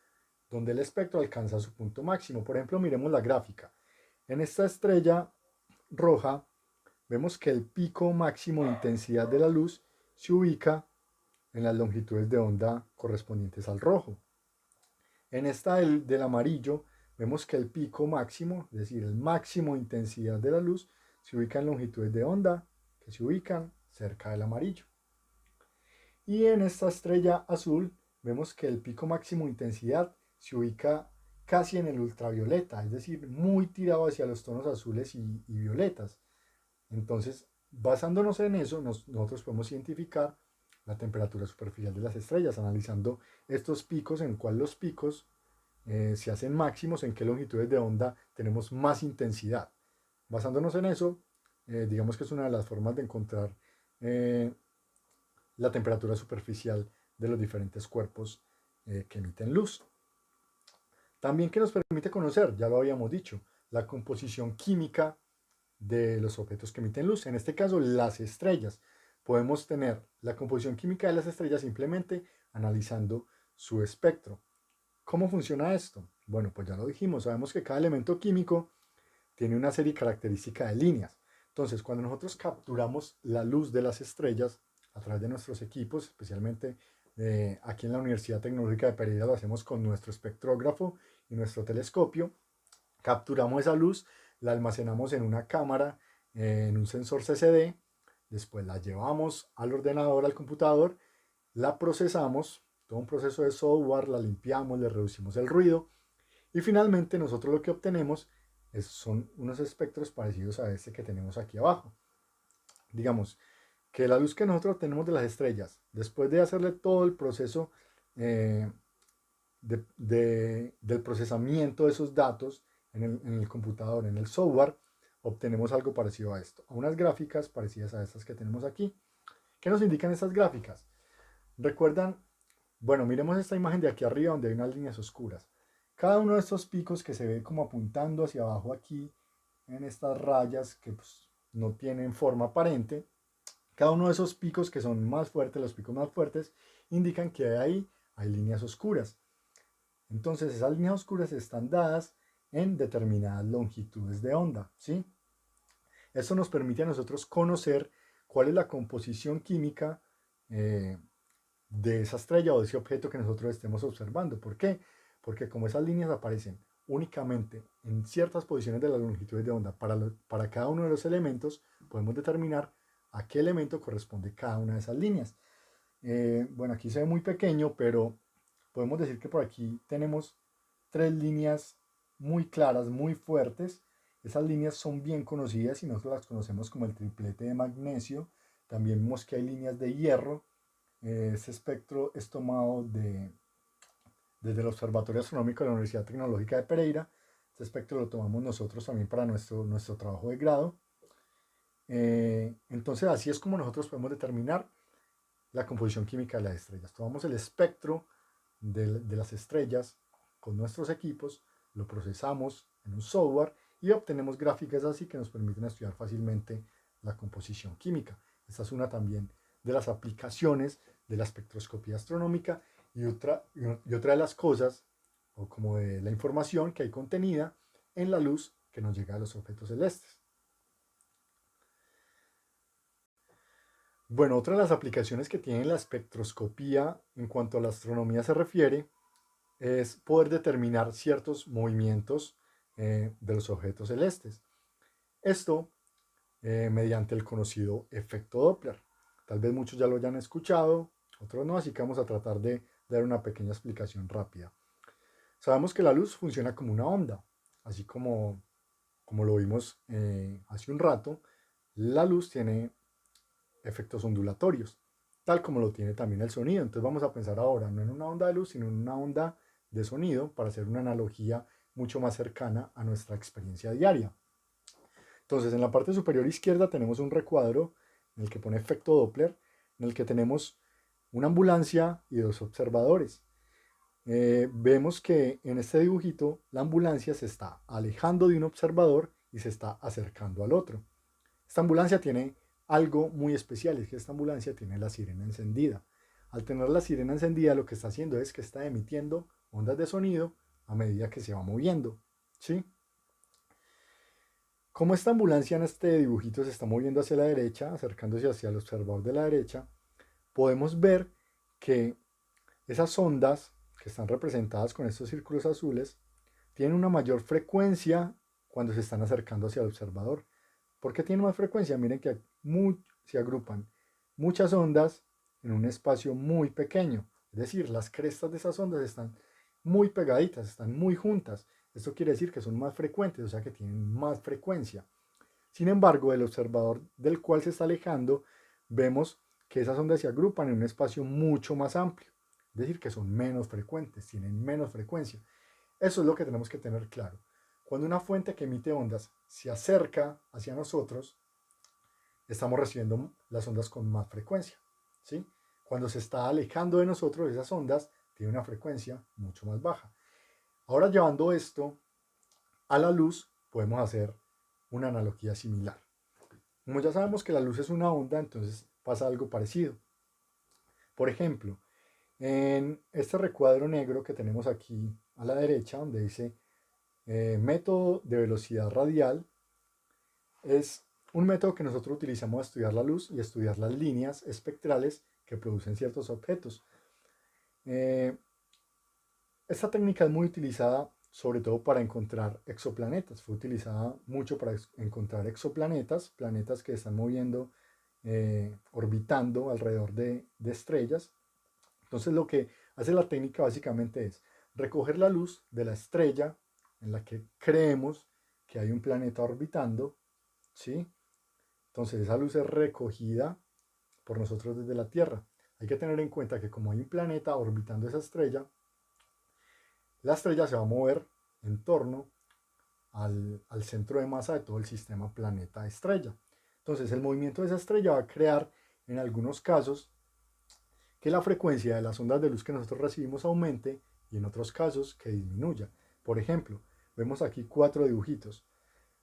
[SPEAKER 2] donde el espectro alcanza su punto máximo. Por ejemplo, miremos la gráfica. En esta estrella roja vemos que el pico máximo de intensidad de la luz se ubica en las longitudes de onda correspondientes al rojo. En esta del amarillo vemos que el pico máximo, es decir, el máximo de intensidad de la luz, se ubica en longitudes de onda que se ubican cerca del amarillo. Y en esta estrella azul vemos que el pico máximo de intensidad se ubica casi en el ultravioleta, es decir, muy tirado hacia los tonos azules y violetas. Entonces, basándonos en eso, nosotros podemos identificar la temperatura superficial de las estrellas, analizando estos picos, en cuál los picos se hacen máximos, en qué longitudes de onda tenemos más intensidad. Basándonos en eso, digamos que es una de las formas de encontrar la temperatura superficial de los diferentes cuerpos que emiten luz. También que nos permite conocer, ya lo habíamos dicho, la composición química de los objetos que emiten luz, en este caso las estrellas. Podemos tener la composición química de las estrellas simplemente analizando su espectro. ¿Cómo funciona esto? Bueno, pues ya lo dijimos, sabemos que cada elemento químico tiene una serie característica de líneas. Entonces, cuando nosotros capturamos la luz de las estrellas a través de nuestros equipos, especialmente aquí en la Universidad Tecnológica de Pereira lo hacemos con nuestro espectrógrafo y nuestro telescopio, capturamos esa luz, la almacenamos en una cámara, en un sensor CCD, después la llevamos al ordenador, al computador, la procesamos, todo un proceso de software, la limpiamos, le reducimos el ruido y finalmente nosotros lo que obtenemos son unos espectros parecidos a este que tenemos aquí abajo. Digamos, que la luz que nosotros tenemos de las estrellas, después de hacerle todo el proceso eh, del procesamiento de esos datos en el computador, en el software, obtenemos algo parecido a esto, a unas gráficas parecidas a estas que tenemos aquí. ¿Qué nos indican estas gráficas? ¿Recuerdan? Bueno, miremos esta imagen de aquí arriba donde hay unas líneas oscuras. Cada uno de estos picos que se ve como apuntando hacia abajo aquí, en estas rayas que pues, no tienen forma aparente, cada uno de esos picos que son más fuertes, los picos más fuertes, indican que ahí hay líneas oscuras. Entonces esas líneas oscuras están dadas en determinadas longitudes de onda, ¿sí? Esto nos permite a nosotros conocer cuál es la composición química de esa estrella o de ese objeto que nosotros estemos observando. ¿Por qué? Porque como esas líneas aparecen únicamente en ciertas posiciones de las longitudes de onda para cada uno de los elementos, podemos determinar a qué elemento corresponde cada una de esas líneas. Bueno, aquí se ve muy pequeño, pero podemos decir que por aquí tenemos tres líneas muy claras, muy fuertes. Esas líneas son bien conocidas y nosotros las conocemos como el triplete de magnesio. También vemos que hay líneas de hierro. Este espectro es tomado desde el Observatorio Astronómico de la Universidad Tecnológica de Pereira. Este espectro lo tomamos nosotros también para nuestro trabajo de grado. Entonces así es como nosotros podemos determinar la composición química de las estrellas. Tomamos el espectro de las estrellas con nuestros equipos, lo procesamos en un software y obtenemos gráficas así que nos permiten estudiar fácilmente la composición química. Esta es una también de las aplicaciones de la espectroscopía astronómica y otra de las cosas, o como de la información que hay contenida en la luz que nos llega de los objetos celestes. Bueno, otra de las aplicaciones que tiene la espectroscopía en cuanto a la astronomía se refiere es poder determinar ciertos movimientos de los objetos celestes. Esto mediante el conocido efecto Doppler. Tal vez muchos ya lo hayan escuchado, otros no, así que vamos a tratar de dar una pequeña explicación rápida. Sabemos que la luz funciona como una onda, así como lo vimos hace un rato. La luz tiene efectos ondulatorios, tal como lo tiene también el sonido. Entonces vamos a pensar ahora no en una onda de luz, sino en una onda de sonido para hacer una analogía mucho más cercana a nuestra experiencia diaria. Entonces en la parte superior izquierda tenemos un recuadro en el que pone efecto Doppler, en el que tenemos una ambulancia y dos observadores. Vemos que en este dibujito la ambulancia se está alejando de un observador y se está acercando al otro. Esta ambulancia tiene algo muy especial, es que esta ambulancia tiene la sirena encendida. Al tener la sirena encendida, lo que está haciendo es que está emitiendo ondas de sonido a medida que se va moviendo, ¿sí? Como esta ambulancia en este dibujito se está moviendo hacia la derecha, acercándose hacia el observador de la derecha, podemos ver que esas ondas que están representadas con estos círculos azules tienen una mayor frecuencia cuando se están acercando hacia el observador. ¿Por qué tienen más frecuencia? Miren que se agrupan muchas ondas en un espacio muy pequeño. Es decir, las crestas de esas ondas están muy pegaditas, están muy juntas. Esto quiere decir que son más frecuentes, o sea que tienen más frecuencia. Sin embargo, el observador del cual se está alejando, vemos que esas ondas se agrupan en un espacio mucho más amplio. Es decir, que son menos frecuentes, tienen menos frecuencia. Eso es lo que tenemos que tener claro. Cuando una fuente que emite ondas se acerca hacia nosotros, estamos recibiendo las ondas con más frecuencia, ¿sí? Cuando se está alejando de nosotros, esas ondas tienen una frecuencia mucho más baja. Ahora, llevando esto a la luz, podemos hacer una analogía similar. Como ya sabemos que la luz es una onda, entonces pasa algo parecido. Por ejemplo, en este recuadro negro que tenemos aquí a la derecha, donde dice método de velocidad radial, es un método que nosotros utilizamos a estudiar la luz y estudiar las líneas espectrales que producen ciertos objetos. Esta técnica es muy utilizada sobre todo para encontrar exoplanetas. Fue utilizada mucho para encontrar exoplanetas, planetas que están moviendo, orbitando alrededor de estrellas. Entonces lo que hace la técnica básicamente es recoger la luz de la estrella en la que creemos que hay un planeta orbitando, ¿sí? Entonces esa luz es recogida por nosotros desde la Tierra. Hay que tener en cuenta que como hay un planeta orbitando esa estrella, la estrella se va a mover en torno al centro de masa de todo el sistema planeta-estrella. Entonces el movimiento de esa estrella va a crear en algunos casos que la frecuencia de las ondas de luz que nosotros recibimos aumente y en otros casos que disminuya. Por ejemplo, vemos aquí 4 dibujitos.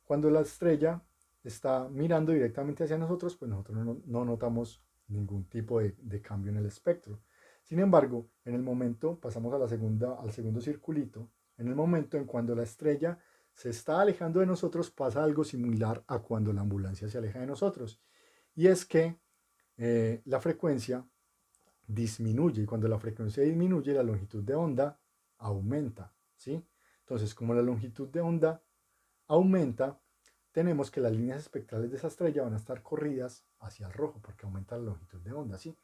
[SPEAKER 2] Cuando la estrella está mirando directamente hacia nosotros, pues nosotros no notamos ningún tipo de cambio en el espectro. Sin embargo, en el momento, pasamos a al segundo circulito, en el momento en cuando la estrella se está alejando de nosotros, pasa algo similar a cuando la ambulancia se aleja de nosotros. Y es que la frecuencia disminuye, y cuando la frecuencia disminuye, la longitud de onda aumenta, ¿sí? Entonces, como la longitud de onda aumenta, tenemos que las líneas espectrales de esa estrella van a estar corridas hacia el rojo, porque aumenta la longitud de onda, ¿sí?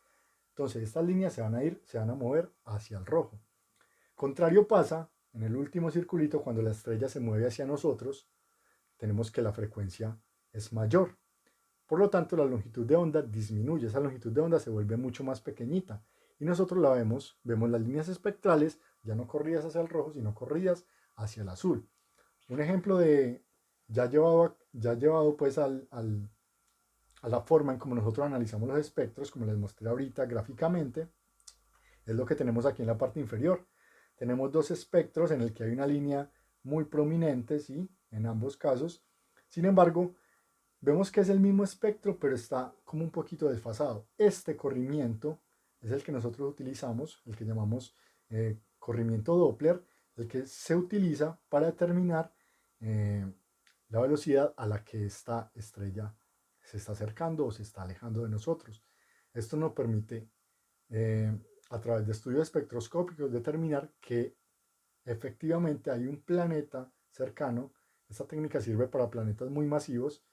[SPEAKER 2] Entonces, estas líneas se van a mover hacia el rojo. Contrario pasa en el último circulito, cuando la estrella se mueve hacia nosotros, tenemos que la frecuencia es mayor. Por lo tanto, la longitud de onda disminuye, esa longitud de onda se vuelve mucho más pequeñita y nosotros la vemos las líneas espectrales ya no corridas hacia el rojo, sino corridas hacia el azul. Un ejemplo de ya llevado pues a la forma en como nosotros analizamos los espectros, como les mostré ahorita gráficamente, es lo que tenemos aquí en la parte inferior. Tenemos dos espectros en el que hay una línea muy prominente, ¿sí? En ambos casos. Sin embargo, vemos que es el mismo espectro, pero está como un poquito desfasado. Este corrimiento es el que nosotros utilizamos, el que llamamos corrimiento Doppler, el que se utiliza para determinar la velocidad a la que esta estrella se está acercando o se está alejando de nosotros. Esto nos permite, a través de estudios espectroscópicos, determinar que efectivamente hay un planeta cercano. Esta técnica sirve para planetas muy masivos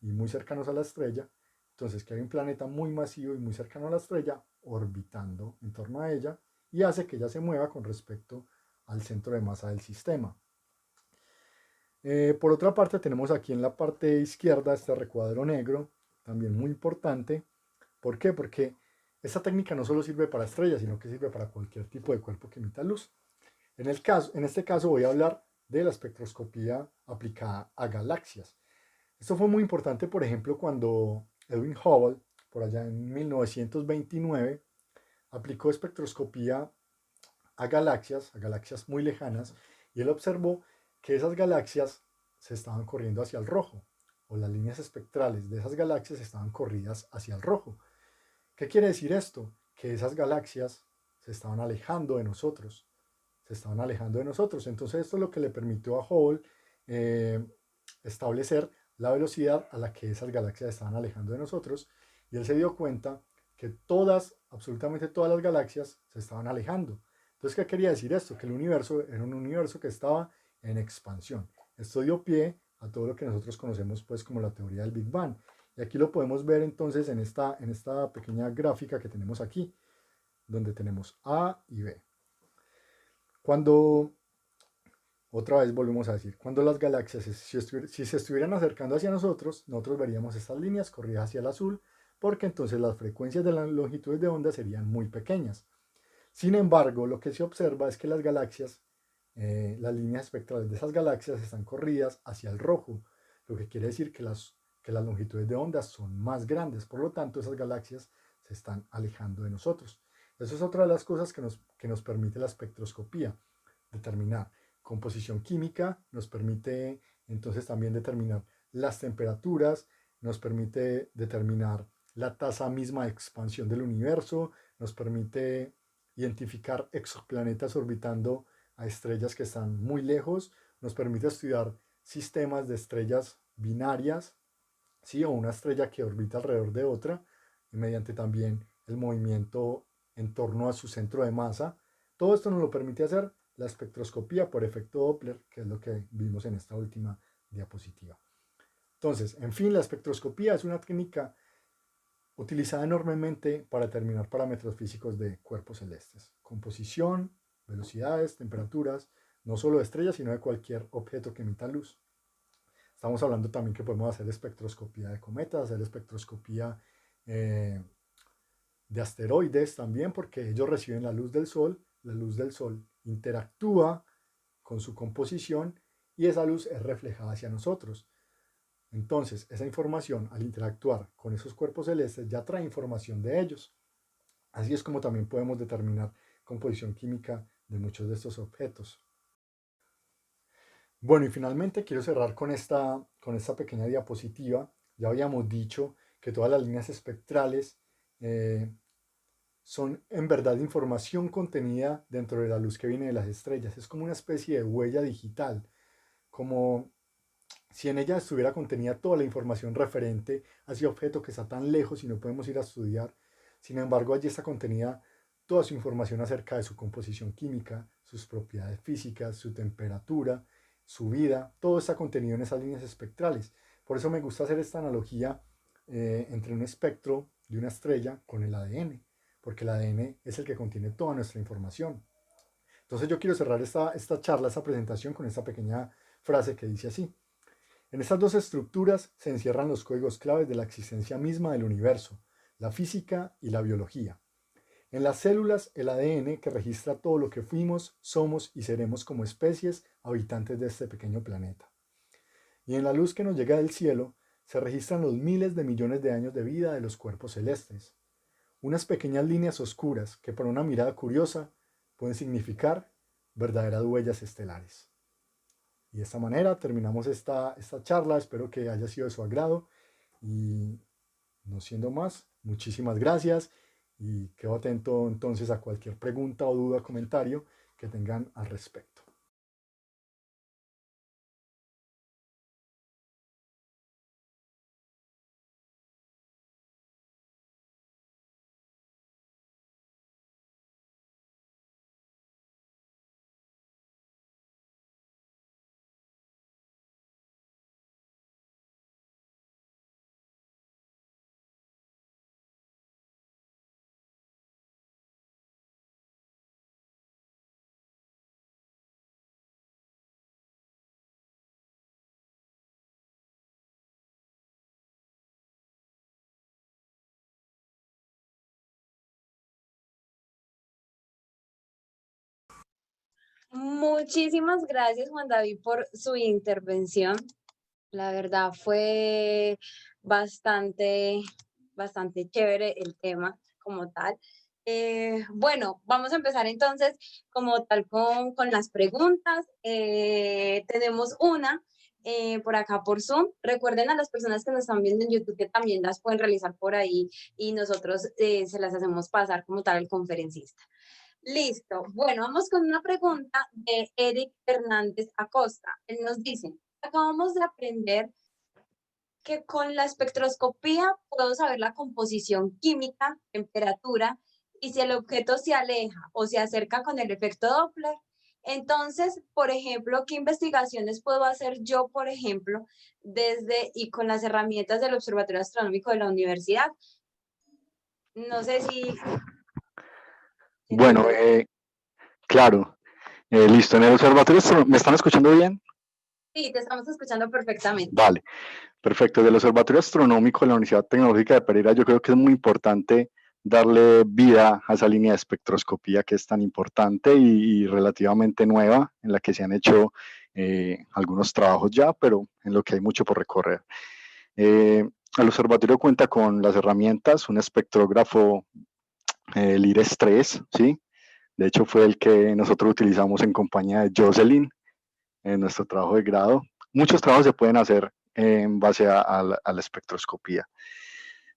[SPEAKER 2] y muy cercanos a la estrella. Entonces, que hay un planeta muy masivo y muy cercano a la estrella orbitando en torno a ella y hace que ella se mueva con respecto al centro de masa del sistema. Por otra parte, tenemos aquí en la parte izquierda este recuadro negro, también muy importante. ¿Por qué? Porque esta técnica no solo sirve para estrellas, sino que sirve para cualquier tipo de cuerpo que emita luz. En este caso voy a hablar de la espectroscopía aplicada a galaxias. Esto fue muy importante, por ejemplo, cuando Edwin Hubble, por allá en 1929, aplicó espectroscopía a galaxias muy lejanas, y él observó que esas galaxias se estaban corriendo hacia el rojo, o las líneas espectrales de esas galaxias estaban corridas hacia el rojo. ¿Qué quiere decir esto? Que esas galaxias se estaban alejando de nosotros. Entonces esto es lo que le permitió a Hubble establecer la velocidad a la que esas galaxias estaban alejando de nosotros, y él se dio cuenta que absolutamente todas las galaxias se estaban alejando. Entonces, ¿qué quería decir esto? Que el universo era un universo que estaba en expansión. Esto dio pie a todo lo que nosotros conocemos pues como la teoría del Big Bang. Y aquí lo podemos ver entonces en esta pequeña gráfica que tenemos aquí, donde tenemos A y B. Otra vez volvemos a decir, cuando las galaxias, si se estuvieran acercando hacia nosotros veríamos estas líneas corridas hacia el azul, porque entonces las frecuencias de las longitudes de onda serían muy pequeñas. Sin embargo, lo que se observa es que las galaxias, las líneas espectrales de esas galaxias están corridas hacia el rojo, lo que quiere decir que las longitudes de onda son más grandes, por lo tanto esas galaxias se están alejando de nosotros. Eso es otra de las cosas que nos permite la espectroscopía, determinar composición química, nos permite entonces también determinar las temperaturas, nos permite determinar la tasa misma de expansión del universo, nos permite identificar exoplanetas orbitando a estrellas que están muy lejos, nos permite estudiar sistemas de estrellas binarias, ¿sí? O una estrella que orbita alrededor de otra, y mediante también el movimiento en torno a su centro de masa. Todo esto nos lo permite hacer la espectroscopía por efecto Doppler, que es lo que vimos en esta última diapositiva. Entonces, en fin, la espectroscopía es una técnica utilizada enormemente para determinar parámetros físicos de cuerpos celestes, composición, velocidades, temperaturas, no solo de estrellas, sino de cualquier objeto que emita luz. Estamos hablando también que podemos hacer espectroscopía de cometas, hacer espectroscopía de asteroides también, porque ellos reciben la luz del sol interactúa con su composición y esa luz es reflejada hacia nosotros. Entonces, esa información al interactuar con esos cuerpos celestes ya trae información de ellos. Así es como también podemos determinar composición química de muchos de estos objetos. Bueno, y finalmente quiero cerrar con esta pequeña diapositiva. Ya habíamos dicho que todas las líneas espectrales son en verdad información contenida dentro de la luz que viene de las estrellas. Es como una especie de huella digital, como si en ella estuviera contenida toda la información referente a ese objeto que está tan lejos y no podemos ir a estudiar. Sin embargo, allí está contenida toda su información acerca de su composición química, sus propiedades físicas, su temperatura, su vida, todo está contenido en esas líneas espectrales. Por eso me gusta hacer esta analogía entre un espectro de una estrella con el ADN, porque el ADN es el que contiene toda nuestra información. Entonces yo quiero cerrar esta charla, esta presentación con esta pequeña frase que dice así: en estas dos estructuras se encierran los códigos claves de la existencia misma del universo, la física y la biología. En las células, el ADN que registra todo lo que fuimos, somos y seremos como especies habitantes de este pequeño planeta. Y en la luz que nos llega del cielo, se registran los miles de millones de años de vida de los cuerpos celestes. Unas pequeñas líneas oscuras que para una mirada curiosa pueden significar verdaderas huellas estelares. Y de esta manera terminamos esta charla. Espero que haya sido de su agrado. Y no siendo más, muchísimas gracias. Y quedo atento entonces a cualquier pregunta o duda o comentario que tengan al respecto.
[SPEAKER 1] Muchísimas gracias, Juan David, por su intervención. La verdad fue bastante, bastante chévere el tema como tal. Bueno, vamos a empezar entonces como tal con las preguntas. Tenemos una por acá por Zoom. Recuerden a las personas que nos están viendo en YouTube que también las pueden realizar por ahí y nosotros se las hacemos pasar como tal al conferencista. Listo. Bueno, vamos con una pregunta de Eric Hernández Acosta. Él nos dice, acabamos de aprender que con la espectroscopía puedo saber la composición química, temperatura y si el objeto se aleja o se acerca con el efecto Doppler. Entonces, por ejemplo, ¿qué investigaciones puedo hacer yo, por ejemplo, desde y con las herramientas del Observatorio Astronómico de la universidad? No sé si...
[SPEAKER 2] Bueno, claro, listo. En el observatorio, ¿me están escuchando bien?
[SPEAKER 1] Sí, te estamos escuchando perfectamente.
[SPEAKER 2] Vale, perfecto. Del Observatorio Astronómico de la Universidad Tecnológica de Pereira, yo creo que es muy importante darle vida a esa línea de espectroscopía que es tan importante y relativamente nueva, en la que se han hecho algunos trabajos ya, pero en lo que hay mucho por recorrer. El observatorio cuenta con las herramientas, un espectrógrafo, el IRES-3, ¿sí? De hecho, fue el que nosotros utilizamos en compañía de Jocelyn en nuestro trabajo de grado. Muchos trabajos se pueden hacer en base a la espectroscopía.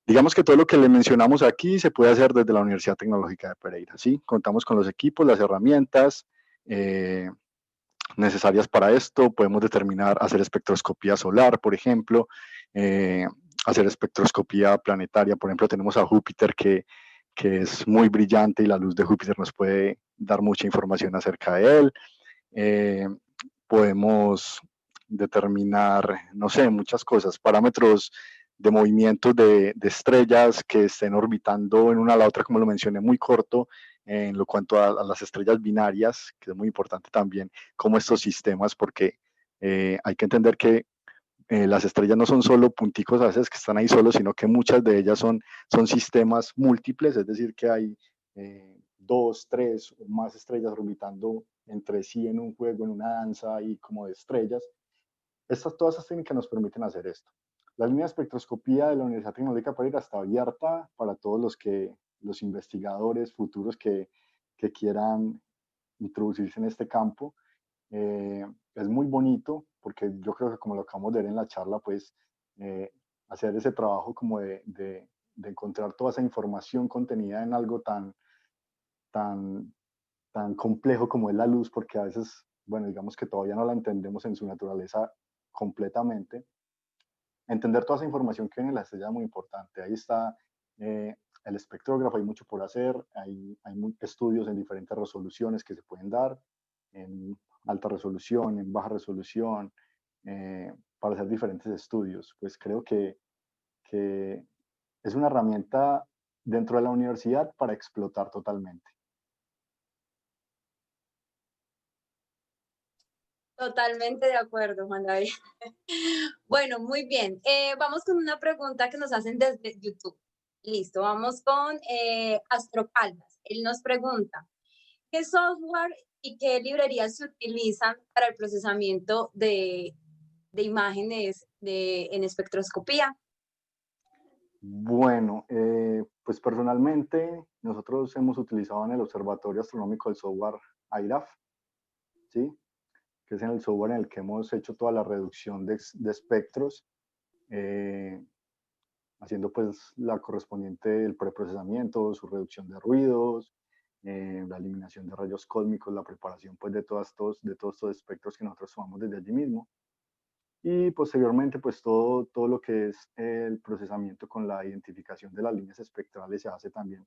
[SPEAKER 2] Digamos que todo lo que le mencionamos aquí se puede hacer desde la Universidad Tecnológica de Pereira, ¿sí? Contamos con los equipos, las herramientas necesarias para esto. Podemos determinar, hacer espectroscopía solar, por ejemplo, hacer espectroscopía planetaria. Por ejemplo, tenemos a Júpiter que es muy brillante y la luz de Júpiter nos puede dar mucha información acerca de él. Podemos determinar, no sé, muchas cosas, parámetros de movimientos de estrellas que estén orbitando en una a la otra, como lo mencioné, muy corto, en lo cuanto a las estrellas binarias, que es muy importante también, como estos sistemas, porque hay que entender que las estrellas no son solo punticos a veces que están ahí solos, sino que muchas de ellas son sistemas múltiples, es decir, que hay 2, 3 o más estrellas orbitando entre sí en un juego, en una danza y como de estrellas. Todas estas técnicas nos permiten hacer esto. La línea de espectroscopía de la Universidad Tecnológica de Pereira está abierta para todos los investigadores futuros que quieran introducirse en este campo. Es muy bonito porque yo creo que, como lo acabamos de ver en la charla, pues hacer ese trabajo como de encontrar toda esa información contenida en algo tan, tan complejo como es la luz, porque a veces, bueno, digamos que todavía no la entendemos en su naturaleza completamente. Entender toda esa información que viene en la estrella es muy importante. Ahí está el espectrógrafo, hay mucho por hacer, hay estudios en diferentes resoluciones que se pueden dar, en alta resolución, en baja resolución, para hacer diferentes estudios. Pues creo que es una herramienta dentro de la universidad para explotar totalmente.
[SPEAKER 1] Totalmente de acuerdo, Juan David. Bueno, muy bien. Vamos con una pregunta que nos hacen desde YouTube. Listo, vamos con Astro Caldas. Él nos pregunta, ¿qué software y qué librerías se utilizan para el procesamiento de imágenes en espectroscopía?
[SPEAKER 2] Bueno, pues personalmente nosotros hemos utilizado en el Observatorio Astronómico el software IRAF, ¿sí? Que es en el software en el que hemos hecho toda la reducción de espectros, eh, haciendo pues la correspondiente, el preprocesamiento, su reducción de ruidos, la eliminación de rayos cósmicos, la preparación pues de todos estos espectros que nosotros tomamos desde allí mismo. Y posteriormente, pues todo lo que es el procesamiento con la identificación de las líneas espectrales se hace también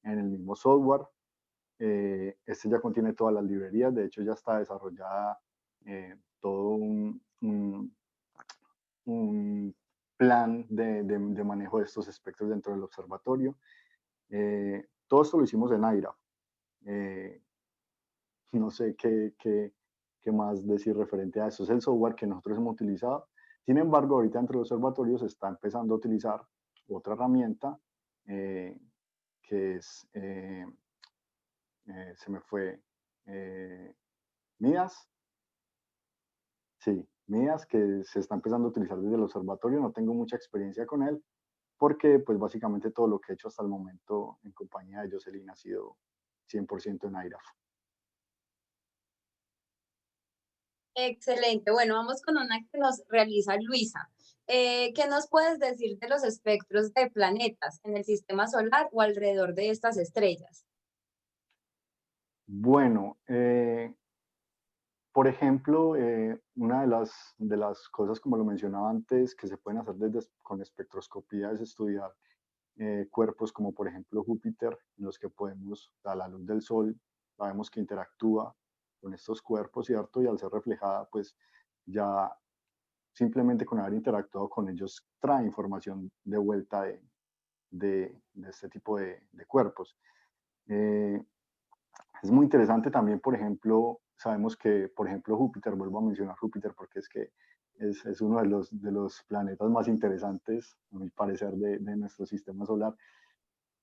[SPEAKER 2] en el mismo software. Este ya contiene todas las librerías, de hecho ya está desarrollada todo un plan de manejo de estos espectros dentro del observatorio. Todo esto lo hicimos en Aira. Eh, no sé qué más decir referente a eso. Es el software que nosotros hemos utilizado. Sin embargo, ahorita entre los observatorios se está empezando a utilizar otra herramienta eh, que es, se me fue, MIDAS. Sí, MIDAS, que se está empezando a utilizar desde el observatorio. No tengo mucha experiencia con él porque pues básicamente todo lo que he hecho hasta el momento en compañía de Jocelyn ha sido 100% en IRAF.
[SPEAKER 1] Excelente. Bueno, vamos con una que nos realiza Luisa. ¿Qué nos puedes decir de los espectros de planetas en el sistema solar o alrededor de estas estrellas?
[SPEAKER 2] Bueno, por ejemplo, una de las cosas, como lo mencionaba antes, que se pueden hacer con espectroscopía es estudiar cuerpos como por ejemplo Júpiter, en los que podemos, a la luz del Sol, sabemos que interactúa con estos cuerpos, ¿cierto? Y al ser reflejada, pues ya simplemente con haber interactuado con ellos trae información de vuelta de este tipo de cuerpos. Eh, es muy interesante también, por ejemplo, sabemos que, por ejemplo, Júpiter, vuelvo a mencionar Júpiter porque es que es uno de los planetas más interesantes, a mi parecer, de nuestro sistema solar.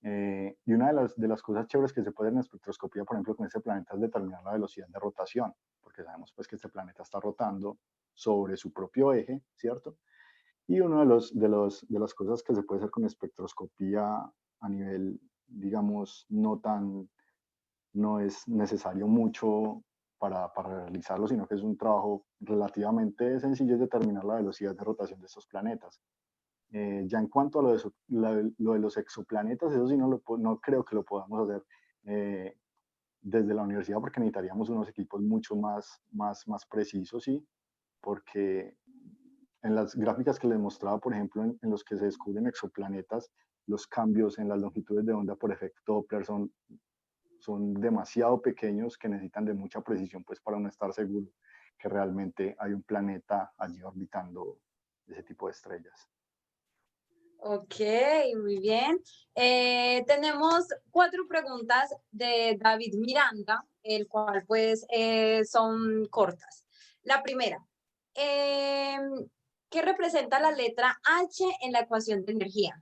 [SPEAKER 2] Y una de las cosas chéveres que se puede en espectroscopía, por ejemplo, con este planeta es determinar la velocidad de rotación, porque sabemos pues que este planeta está rotando sobre su propio eje, ¿cierto? Y una de las cosas que se puede hacer con espectroscopía a nivel, digamos, no es necesario mucho para realizarlo, sino que es un trabajo relativamente sencillo, es determinar la velocidad de rotación de estos planetas. Ya en cuanto a lo de los exoplanetas, eso sí no creo que lo podamos hacer desde la universidad porque necesitaríamos unos equipos mucho más precisos, ¿sí? Porque en las gráficas que les mostraba, por ejemplo, en los que se descubren exoplanetas, los cambios en las longitudes de onda por efecto Doppler son demasiado pequeños que necesitan de mucha precisión pues para no estar seguro que realmente hay un planeta allí orbitando ese tipo de estrellas.
[SPEAKER 1] Ok, muy bien. Tenemos 4 preguntas de David Miranda, el cual pues son cortas. La primera, eh, ¿Qué representa la letra H en la ecuación de energía?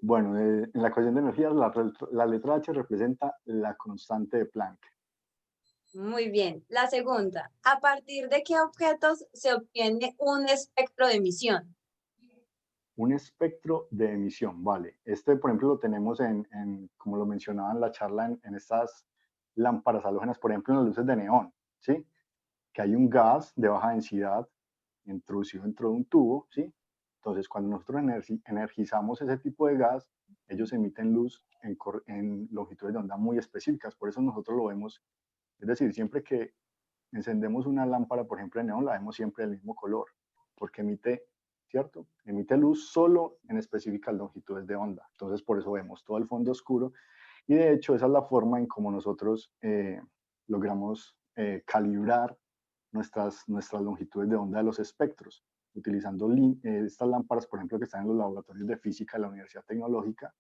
[SPEAKER 2] Bueno, en la ecuación de energía, la letra H representa la constante de Planck.
[SPEAKER 1] Muy bien. La segunda, ¿a partir de qué objetos se obtiene un espectro de emisión?
[SPEAKER 2] Un espectro de emisión, vale. Este, por ejemplo, lo tenemos como lo mencionaba en la charla, en estas lámparas halógenas, por ejemplo, en las luces de neón, ¿sí? Que hay un gas de baja densidad introducido dentro de un tubo, ¿sí? Entonces, cuando nosotros energizamos ese tipo de gas, ellos emiten luz en longitudes de onda muy específicas, por eso nosotros lo vemos, es decir, siempre que encendemos una lámpara, por ejemplo, de neón, la vemos siempre del mismo color, porque emite, ¿cierto? Emite luz solo en específicas longitudes de onda. Entonces, por eso vemos todo el fondo oscuro. Y de hecho, esa es la forma en cómo nosotros logramos calibrar nuestras longitudes de onda de los espectros, utilizando estas lámparas, por ejemplo, que están en los laboratorios de física de la Universidad Tecnológica,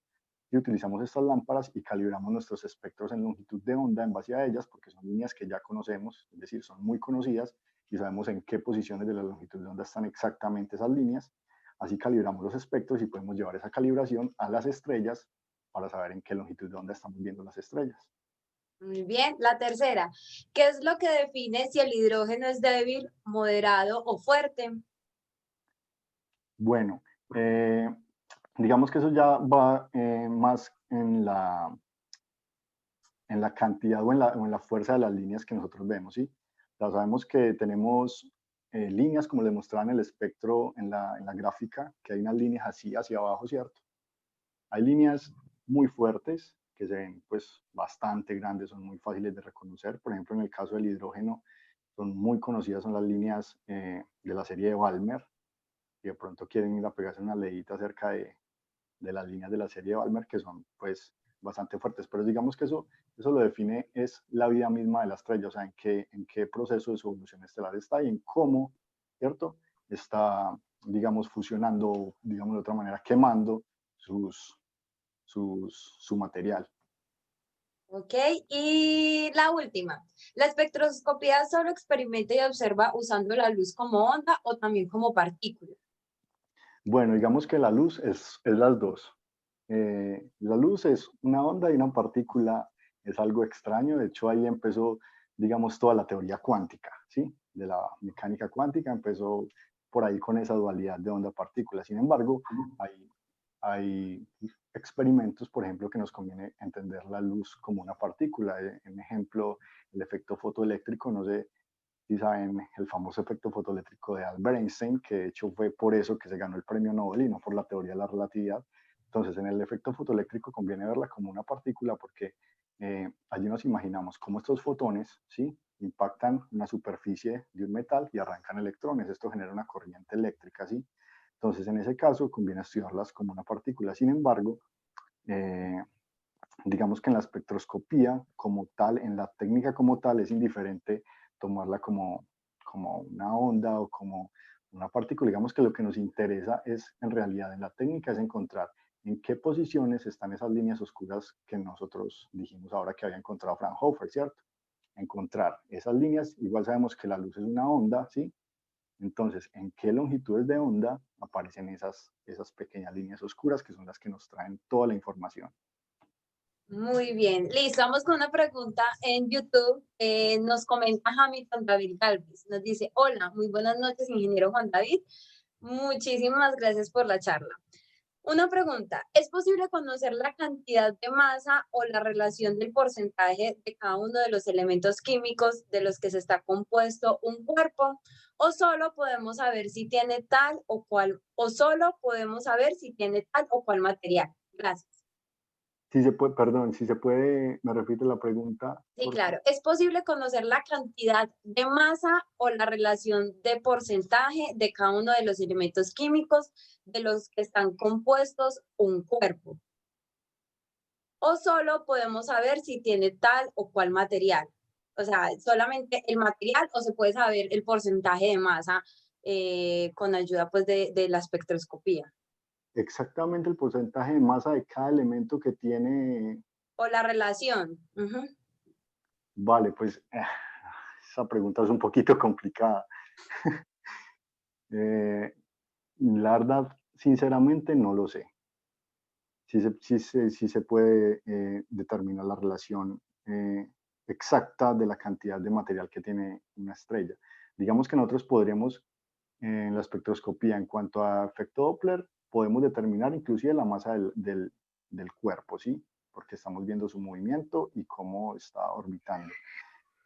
[SPEAKER 2] y utilizamos estas lámparas y calibramos nuestros espectros en longitud de onda en base a ellas, porque son líneas que ya conocemos, es decir, son muy conocidas y sabemos en qué posiciones de la longitud de onda están exactamente esas líneas. Así calibramos los espectros y podemos llevar esa calibración a las estrellas para saber en qué longitud de onda estamos viendo las estrellas.
[SPEAKER 1] Muy bien. La tercera, ¿qué es lo que define si el hidrógeno es débil, moderado o fuerte?
[SPEAKER 2] Bueno, digamos que eso ya va más en la cantidad o en la fuerza de las líneas que nosotros vemos, ¿sí? Ya sabemos que tenemos líneas, como le mostraba en el espectro, en la gráfica, que hay unas líneas así hacia abajo, ¿cierto? Hay líneas muy fuertes, que se ven pues bastante grandes, son muy fáciles de reconocer. Por ejemplo, en el caso del hidrógeno, son muy conocidas, son las líneas de la serie de Balmer, y de pronto quieren ir a pegarse una leída acerca de las líneas de la serie de Balmer, que son pues bastante fuertes, pero digamos que eso lo define es la vida misma de la estrella, o sea, en qué proceso de su evolución estelar está y en cómo, ¿cierto? Está, digamos, fusionando, digamos de otra manera, quemando su material.
[SPEAKER 1] Ok, y la última, ¿la espectroscopía solo experimenta y observa usando la luz como onda o también como partícula?
[SPEAKER 2] Bueno, digamos que la luz es las dos. La luz es una onda y una partícula es algo extraño. De hecho, ahí empezó, digamos, toda la teoría cuántica, ¿sí? De la mecánica cuántica empezó por ahí con esa dualidad de onda-partícula. Sin embargo, hay experimentos, por ejemplo, que nos conviene entender la luz como una partícula. En ejemplo, el efecto fotoeléctrico, no sé si saben, el famoso efecto fotoeléctrico de Albert Einstein, que de hecho fue por eso que se ganó el premio Nobel y no por la teoría de la relatividad. Entonces, en el efecto fotoeléctrico conviene verla como una partícula porque allí nos imaginamos cómo estos fotones, ¿sí?, impactan una superficie de un metal y arrancan electrones. Esto genera una corriente eléctrica, ¿sí? Entonces, en ese caso, conviene estudiarlas como una partícula. Sin embargo, eh, digamos que en la espectroscopía como tal, en la técnica como tal, es indiferente tomarla como una onda o como una partícula. Digamos que lo que nos interesa es, en realidad, en la técnica, es encontrar en qué posiciones están esas líneas oscuras que nosotros dijimos ahora que había encontrado Fraunhofer, ¿cierto? Encontrar esas líneas, igual sabemos que la luz es una onda, ¿sí? Entonces, ¿en qué longitudes de onda aparecen esas pequeñas líneas oscuras que son las que nos traen toda la información?
[SPEAKER 1] Muy bien, listo. Vamos con una pregunta en YouTube. Nos comenta Hamilton David Galvez. Nos dice, hola, muy buenas noches, ingeniero Juan David. Muchísimas gracias por la charla. Una pregunta, ¿es posible conocer la cantidad de masa o la relación del porcentaje de cada uno de los elementos químicos de los que se está compuesto un cuerpo? ¿O solo podemos saber si tiene tal o cual, o solo podemos saber si tiene tal o cual material? Gracias.
[SPEAKER 2] Si se puede, perdón, si se puede, me repite la pregunta,
[SPEAKER 1] Sí,
[SPEAKER 2] por
[SPEAKER 1] claro.
[SPEAKER 2] favor.
[SPEAKER 1] ¿Es posible conocer la cantidad de masa o la relación de porcentaje de cada uno de los elementos químicos de los que están compuestos un cuerpo? ¿O solo podemos saber si tiene tal o cual material? O sea, solamente el material o se puede saber el porcentaje de masa con ayuda pues de la espectroscopía.
[SPEAKER 2] Exactamente el porcentaje de masa de cada elemento que tiene.
[SPEAKER 1] O la relación. Ujú.
[SPEAKER 2] Vale, pues esa pregunta es un poquito complicada. Eh, la verdad, sinceramente, no lo sé. Sí se puede determinar la relación exacta de la cantidad de material que tiene una estrella. Digamos que nosotros podríamos, en la espectroscopía, en cuanto a efecto Doppler, podemos determinar inclusive la masa del cuerpo, ¿sí? Porque estamos viendo su movimiento y cómo está orbitando.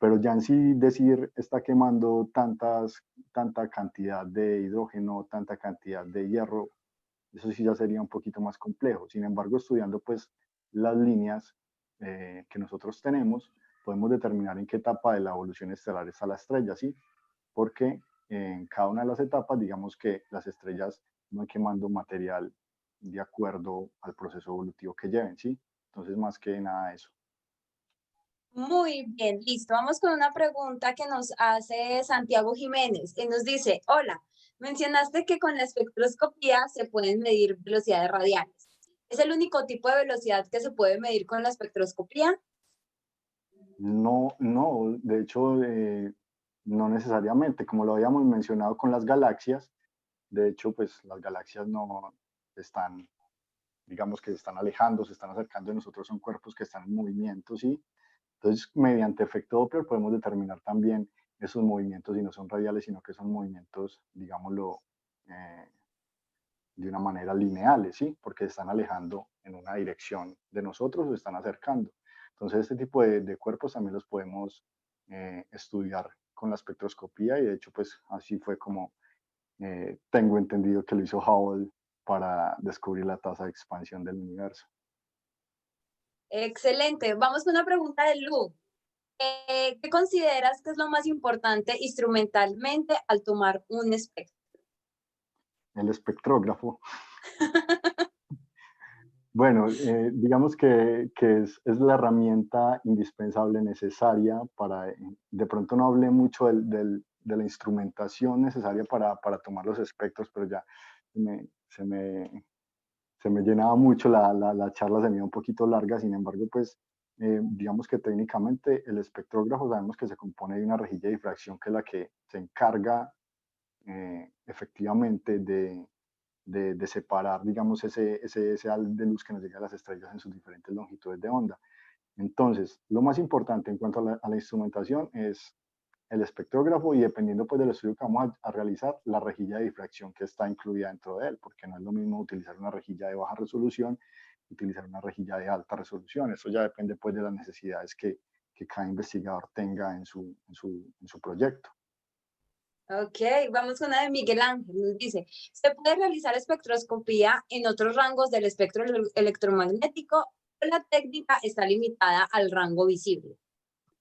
[SPEAKER 2] Pero ya en sí decir está quemando tanta cantidad de hidrógeno, tanta cantidad de hierro, eso sí ya sería un poquito más complejo. Sin embargo, estudiando pues las líneas que nosotros tenemos, podemos determinar en qué etapa de la evolución estelar está la estrella, ¿sí? Porque en cada una de las etapas, digamos que las estrellas van quemando material de acuerdo al proceso evolutivo que lleven, ¿sí? Entonces, más que nada eso.
[SPEAKER 1] Muy bien, listo. Vamos con una pregunta que nos hace Santiago Jiménez. Y nos dice, hola, mencionaste que con la espectroscopía se pueden medir velocidades radiales. ¿Es el único tipo de velocidad que se puede medir con la espectroscopía?
[SPEAKER 2] No, no, de hecho, no necesariamente, como lo habíamos mencionado con las galaxias, de hecho, pues las galaxias no están, digamos que se están alejando, se están acercando de nosotros, son cuerpos que están en movimiento, ¿sí? Entonces, mediante efecto Doppler podemos determinar también esos movimientos y no son radiales, sino que son movimientos, digámoslo, eh, de una manera lineales, ¿sí? Porque se están alejando en una dirección de nosotros o se están acercando. Entonces, este tipo de cuerpos también los podemos estudiar con la espectroscopía y de hecho, pues así fue como tengo entendido que lo hizo Hubble para descubrir la tasa de expansión del universo.
[SPEAKER 1] Excelente. Vamos con una pregunta de Lu. ¿Qué consideras que es lo más importante instrumentalmente al tomar un espectro?
[SPEAKER 2] El espectrógrafo. Bueno, digamos que es la herramienta indispensable, necesaria para, de pronto no hablé mucho de la instrumentación necesaria para tomar los espectros, pero ya se me, se me, se me llenaba mucho, la charla se me iba un poquito larga, sin embargo, pues digamos que técnicamente el espectrógrafo sabemos que se compone de una rejilla de difracción que es la que se encarga efectivamente de separar, digamos, ese haz de luz que nos llega a las estrellas en sus diferentes longitudes de onda. Entonces, lo más importante en cuanto a la instrumentación es el espectrógrafo y dependiendo pues del estudio que vamos a realizar, la rejilla de difracción que está incluida dentro de él, porque no es lo mismo utilizar una rejilla de baja resolución que utilizar una rejilla de alta resolución. Eso ya depende pues de las necesidades que cada investigador tenga en su proyecto.
[SPEAKER 1] Ok, vamos con una de Miguel Ángel. Nos dice, ¿se puede realizar espectroscopía en otros rangos del espectro electromagnético o la técnica está limitada al rango visible?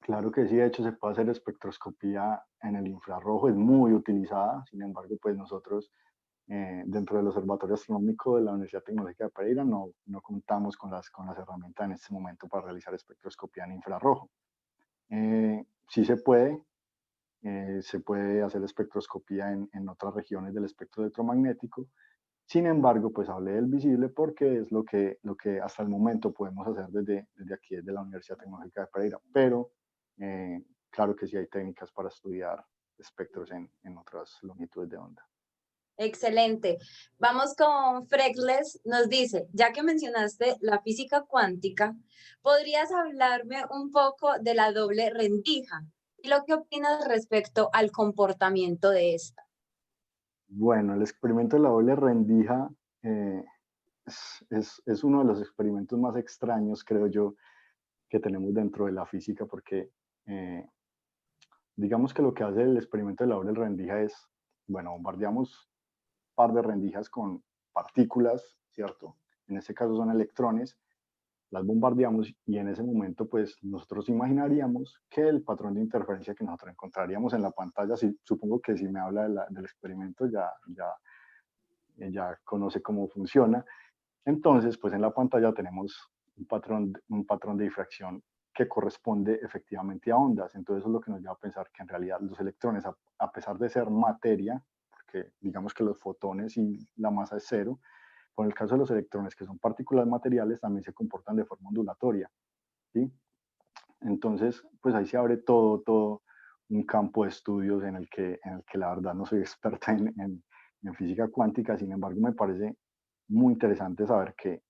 [SPEAKER 2] Claro que sí, de hecho se puede hacer espectroscopía en el infrarrojo, es muy utilizada, sin embargo, pues nosotros dentro del Observatorio Astronómico de la Universidad Tecnológica de Pereira no contamos con las herramientas en este momento para realizar espectroscopía en infrarrojo. Sí se puede hacer espectroscopía en otras regiones del espectro electromagnético, sin embargo, pues hablé del visible porque es lo que hasta el momento podemos hacer desde aquí, desde la Universidad Tecnológica de Pereira, pero claro que sí hay técnicas para estudiar espectros en otras longitudes de onda.
[SPEAKER 1] Excelente. Vamos con Freckles. Nos dice, ya que mencionaste la física cuántica, ¿podrías hablarme un poco de la doble rendija y lo que opinas respecto al comportamiento de esta?
[SPEAKER 2] Bueno, el experimento de la doble rendija eh, es uno de los experimentos más extraños, creo yo, que tenemos dentro de la física, porque eh, digamos que lo que hace el experimento de la doble rendija es, bueno, bombardeamos un par de rendijas con partículas, ¿cierto? En este caso son electrones, las bombardeamos y en ese momento pues nosotros imaginaríamos que el patrón de interferencia que nosotros encontraríamos en la pantalla, si, supongo que si me habla del experimento ya conoce cómo funciona. Entonces, pues en la pantalla tenemos un patrón de difracción que corresponde efectivamente a ondas. Entonces, eso es lo que nos lleva a pensar que en realidad los electrones, a pesar de ser materia, porque digamos que los fotones y la masa es cero, por el caso de los electrones, que son partículas materiales, también se comportan de forma ondulatoria, ¿sí? Entonces, pues ahí se abre todo un campo de estudios en el que la verdad no soy experta en física cuántica. Sin embargo, me parece muy interesante saber que,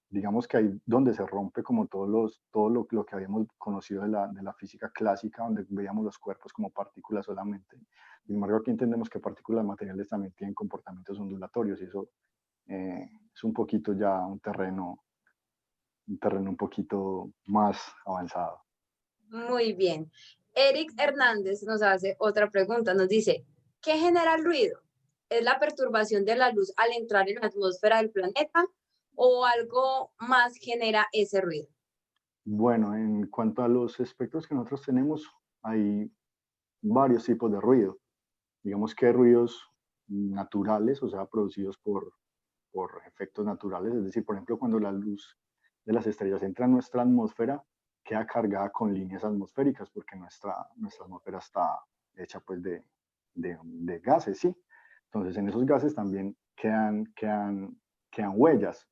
[SPEAKER 2] digamos que ahí donde se rompe como todo lo que habíamos conocido de la física clásica, donde veíamos los cuerpos como partículas solamente. Sin embargo, aquí entendemos que partículas materiales también tienen comportamientos ondulatorios y eso es un poquito ya un terreno un poquito más avanzado.
[SPEAKER 1] Muy bien. Eric Hernández nos hace otra pregunta. Nos dice, ¿qué genera el ruido? ¿Es la perturbación de la luz al entrar en la atmósfera del planeta o algo más genera ese ruido?
[SPEAKER 2] Bueno, en cuanto a los espectros que nosotros tenemos, hay varios tipos de ruido. Digamos que hay ruidos naturales, o sea, producidos por efectos naturales, es decir, por ejemplo, cuando la luz de las estrellas entra en nuestra atmósfera, queda cargada con líneas atmosféricas, porque nuestra atmósfera está hecha pues de gases, ¿sí? Entonces, en esos gases también quedan huellas.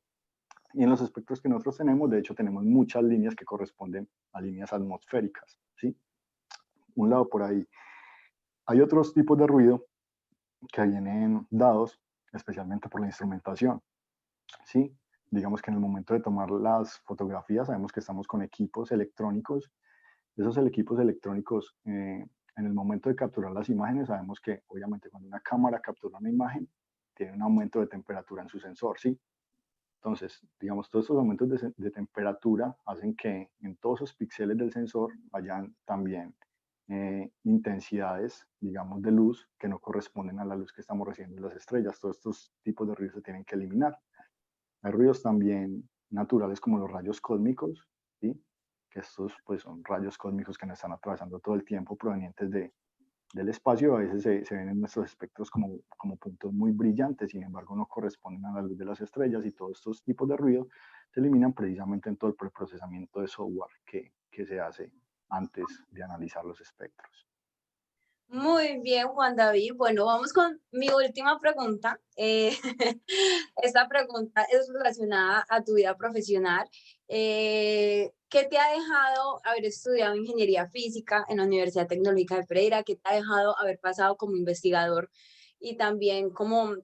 [SPEAKER 2] Y en los espectros que nosotros tenemos, de hecho, tenemos muchas líneas que corresponden a líneas atmosféricas, ¿sí? Un lado por ahí. Hay otros tipos de ruido que vienen dados especialmente por la instrumentación, ¿sí? Digamos que en el momento de tomar las fotografías sabemos que estamos con equipos electrónicos. Esos equipos electrónicos, en el momento de capturar las imágenes, sabemos que obviamente cuando una cámara captura una imagen, tiene un aumento de temperatura en su sensor, ¿sí? Entonces, digamos, todos estos aumentos de temperatura hacen que en todos esos píxeles del sensor vayan también intensidades, digamos, de luz que no corresponden a la luz que estamos recibiendo de las estrellas. Todos estos tipos de ruidos se tienen que eliminar. Hay ruidos también naturales como los rayos cósmicos, ¿sí? Que estos pues son rayos cósmicos que nos están atravesando todo el tiempo provenientes del espacio. A veces se ven en nuestros espectros como puntos muy brillantes, sin embargo no corresponden a la luz de las estrellas, y todos estos tipos de ruido se eliminan precisamente en todo el preprocesamiento de software que se hace antes de analizar los espectros.
[SPEAKER 1] Muy bien, Juan David. Bueno, vamos con mi última pregunta. Esta pregunta es relacionada a tu vida profesional. ¿Qué te ha dejado haber estudiado ingeniería física en la Universidad Tecnológica de Pereira? ¿Qué te ha dejado haber pasado como investigador y también como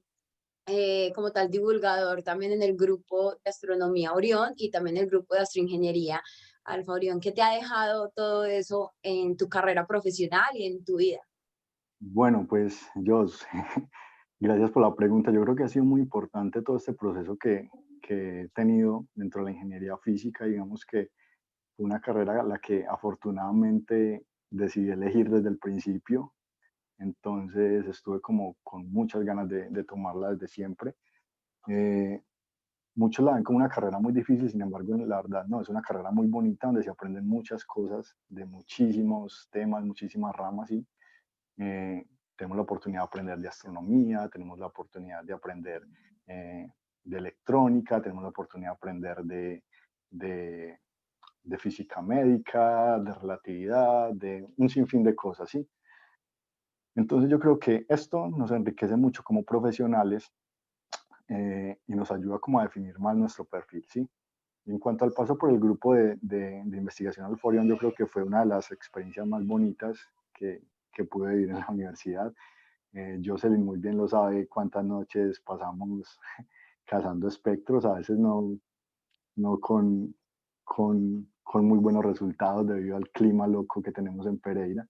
[SPEAKER 1] tal divulgador también en el grupo de astronomía Orión y también el grupo de astroingeniería Alfa Orión? ¿Qué te ha dejado todo eso en tu carrera profesional y en tu vida?
[SPEAKER 2] Bueno, pues Jos, gracias por la pregunta. Yo creo que ha sido muy importante todo este proceso que he tenido dentro de la ingeniería física. Digamos que fue una carrera a la que afortunadamente decidí elegir desde el principio. Entonces estuve como con muchas ganas de tomarla desde siempre. Eh, Muchos la ven como una carrera muy difícil, sin embargo, la verdad no, es una carrera muy bonita donde se aprenden muchas cosas de muchísimos temas, muchísimas ramas, y eh, tenemos la oportunidad de aprender de astronomía, tenemos la oportunidad de aprender de electrónica, tenemos la oportunidad de aprender de, de física médica, de relatividad, de un sinfín de cosas, ¿sí? Entonces yo creo que esto nos enriquece mucho como profesionales, y nos ayuda como a definir más nuestro perfil, ¿sí? Y en cuanto al paso por el grupo de investigación al Forion, yo creo que fue una de las experiencias más bonitas que pude vivir en la universidad. Jocelyn muy bien lo sabe, cuántas noches pasamos cazando espectros, a veces no con muy buenos resultados debido al clima loco que tenemos en Pereira.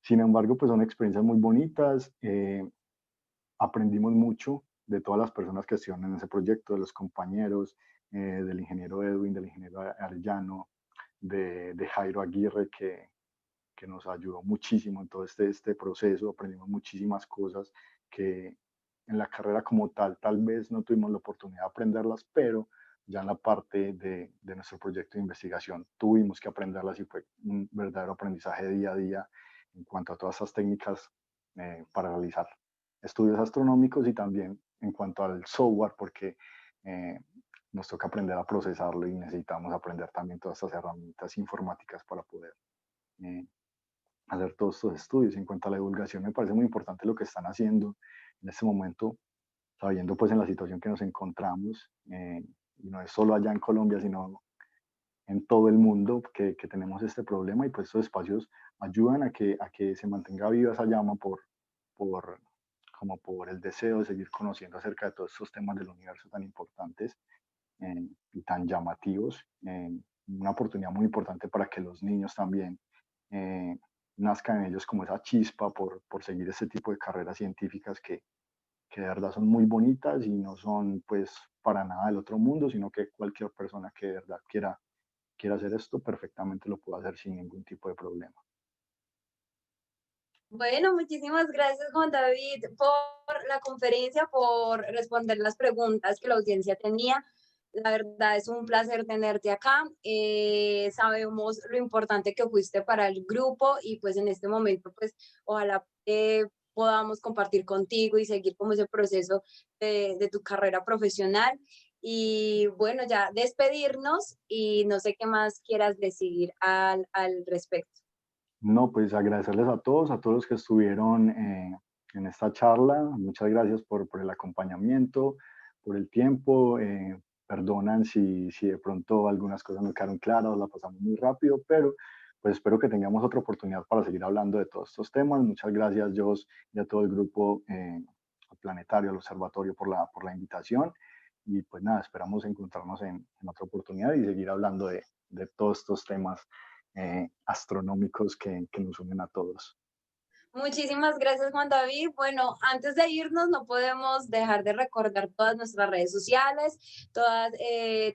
[SPEAKER 2] Sin embargo, pues son experiencias muy bonitas. Aprendimos mucho de todas las personas que estuvieron en ese proyecto, de los compañeros, del ingeniero Edwin, del ingeniero Arellano, de Jairo Aguirre, que nos ayudó muchísimo en todo este proceso. Aprendimos muchísimas cosas que en la carrera como tal vez no tuvimos la oportunidad de aprenderlas, pero ya en la parte de nuestro proyecto de investigación tuvimos que aprenderlas, y fue un verdadero aprendizaje día a día en cuanto a todas esas técnicas para realizar estudios astronómicos, y también en cuanto al software, porque eh, nos toca aprender a procesarlo y necesitamos aprender también todas estas herramientas informáticas para poder eh, hacer todos estos estudios. En cuanto a la divulgación, me parece muy importante lo que están haciendo en este momento, sabiendo pues en la situación que nos encontramos, y no es solo allá en Colombia, sino en todo el mundo que tenemos este problema, y pues estos espacios ayudan a que se mantenga viva esa llama por como por el deseo de seguir conociendo acerca de todos estos temas del universo tan importantes y tan llamativos. Una oportunidad muy importante para que los niños también eh, nazcan en ellos como esa chispa por seguir este tipo de carreras científicas que de verdad son muy bonitas y no son pues para nada del otro mundo, sino que cualquier persona que de verdad quiera hacer esto perfectamente lo puede hacer sin ningún tipo de problema.
[SPEAKER 1] Bueno, muchísimas gracias, Juan David, por la conferencia, por responder las preguntas que la audiencia tenía. La verdad es un placer tenerte acá. Sabemos lo importante que fuiste para el grupo y pues en este momento, pues ojalá podamos compartir contigo y seguir como ese proceso de tu carrera profesional. Y bueno, ya despedirnos y no sé qué más quieras decir al respecto.
[SPEAKER 2] No, pues agradecerles a todos los que estuvieron en esta charla. Muchas gracias por el acompañamiento, por el tiempo. Perdonan si de pronto algunas cosas no quedaron claras, la pasamos muy rápido, pero pues espero que tengamos otra oportunidad para seguir hablando de todos estos temas. Muchas gracias, Jos, y a todo el grupo al Planetario, al Observatorio por la invitación. Y pues nada, esperamos encontrarnos en otra oportunidad y seguir hablando de todos estos temas astronómicos que nos unen a todos.
[SPEAKER 1] Muchísimas gracias, Juan David. Bueno, antes de irnos, no podemos dejar de recordar todas nuestras redes sociales, todas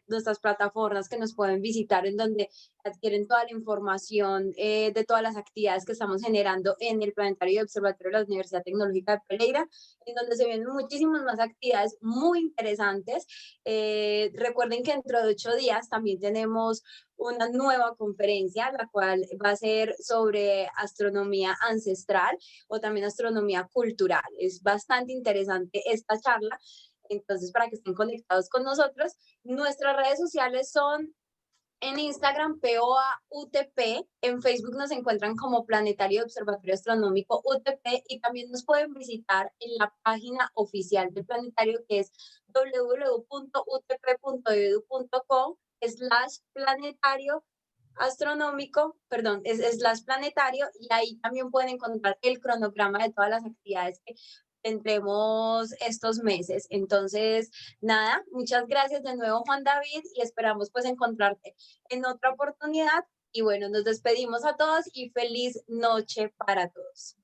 [SPEAKER 1] nuestras plataformas que nos pueden visitar, en donde adquieren toda la información de todas las actividades que estamos generando en el Planetario y Observatorio de la Universidad Tecnológica de Pereira, en donde se vienen muchísimas más actividades muy interesantes. Recuerden que dentro de 8 días también tenemos una nueva conferencia, la cual va a ser sobre astronomía ancestral o también astronomía cultural. Es bastante interesante esta charla, entonces para que estén conectados con nosotros. Nuestras redes sociales son en Instagram, POA UTP, en Facebook nos encuentran como Planetario Observatorio Astronómico UTP y también nos pueden visitar en la página oficial del planetario que es www.utp.edu.co/planetario astronómico, perdón, es slash planetario y ahí también pueden encontrar el cronograma de todas las actividades que tendremos estos meses. Entonces, nada, muchas gracias de nuevo, Juan David, y esperamos pues encontrarte en otra oportunidad. Y bueno, nos despedimos a todos y feliz noche para todos.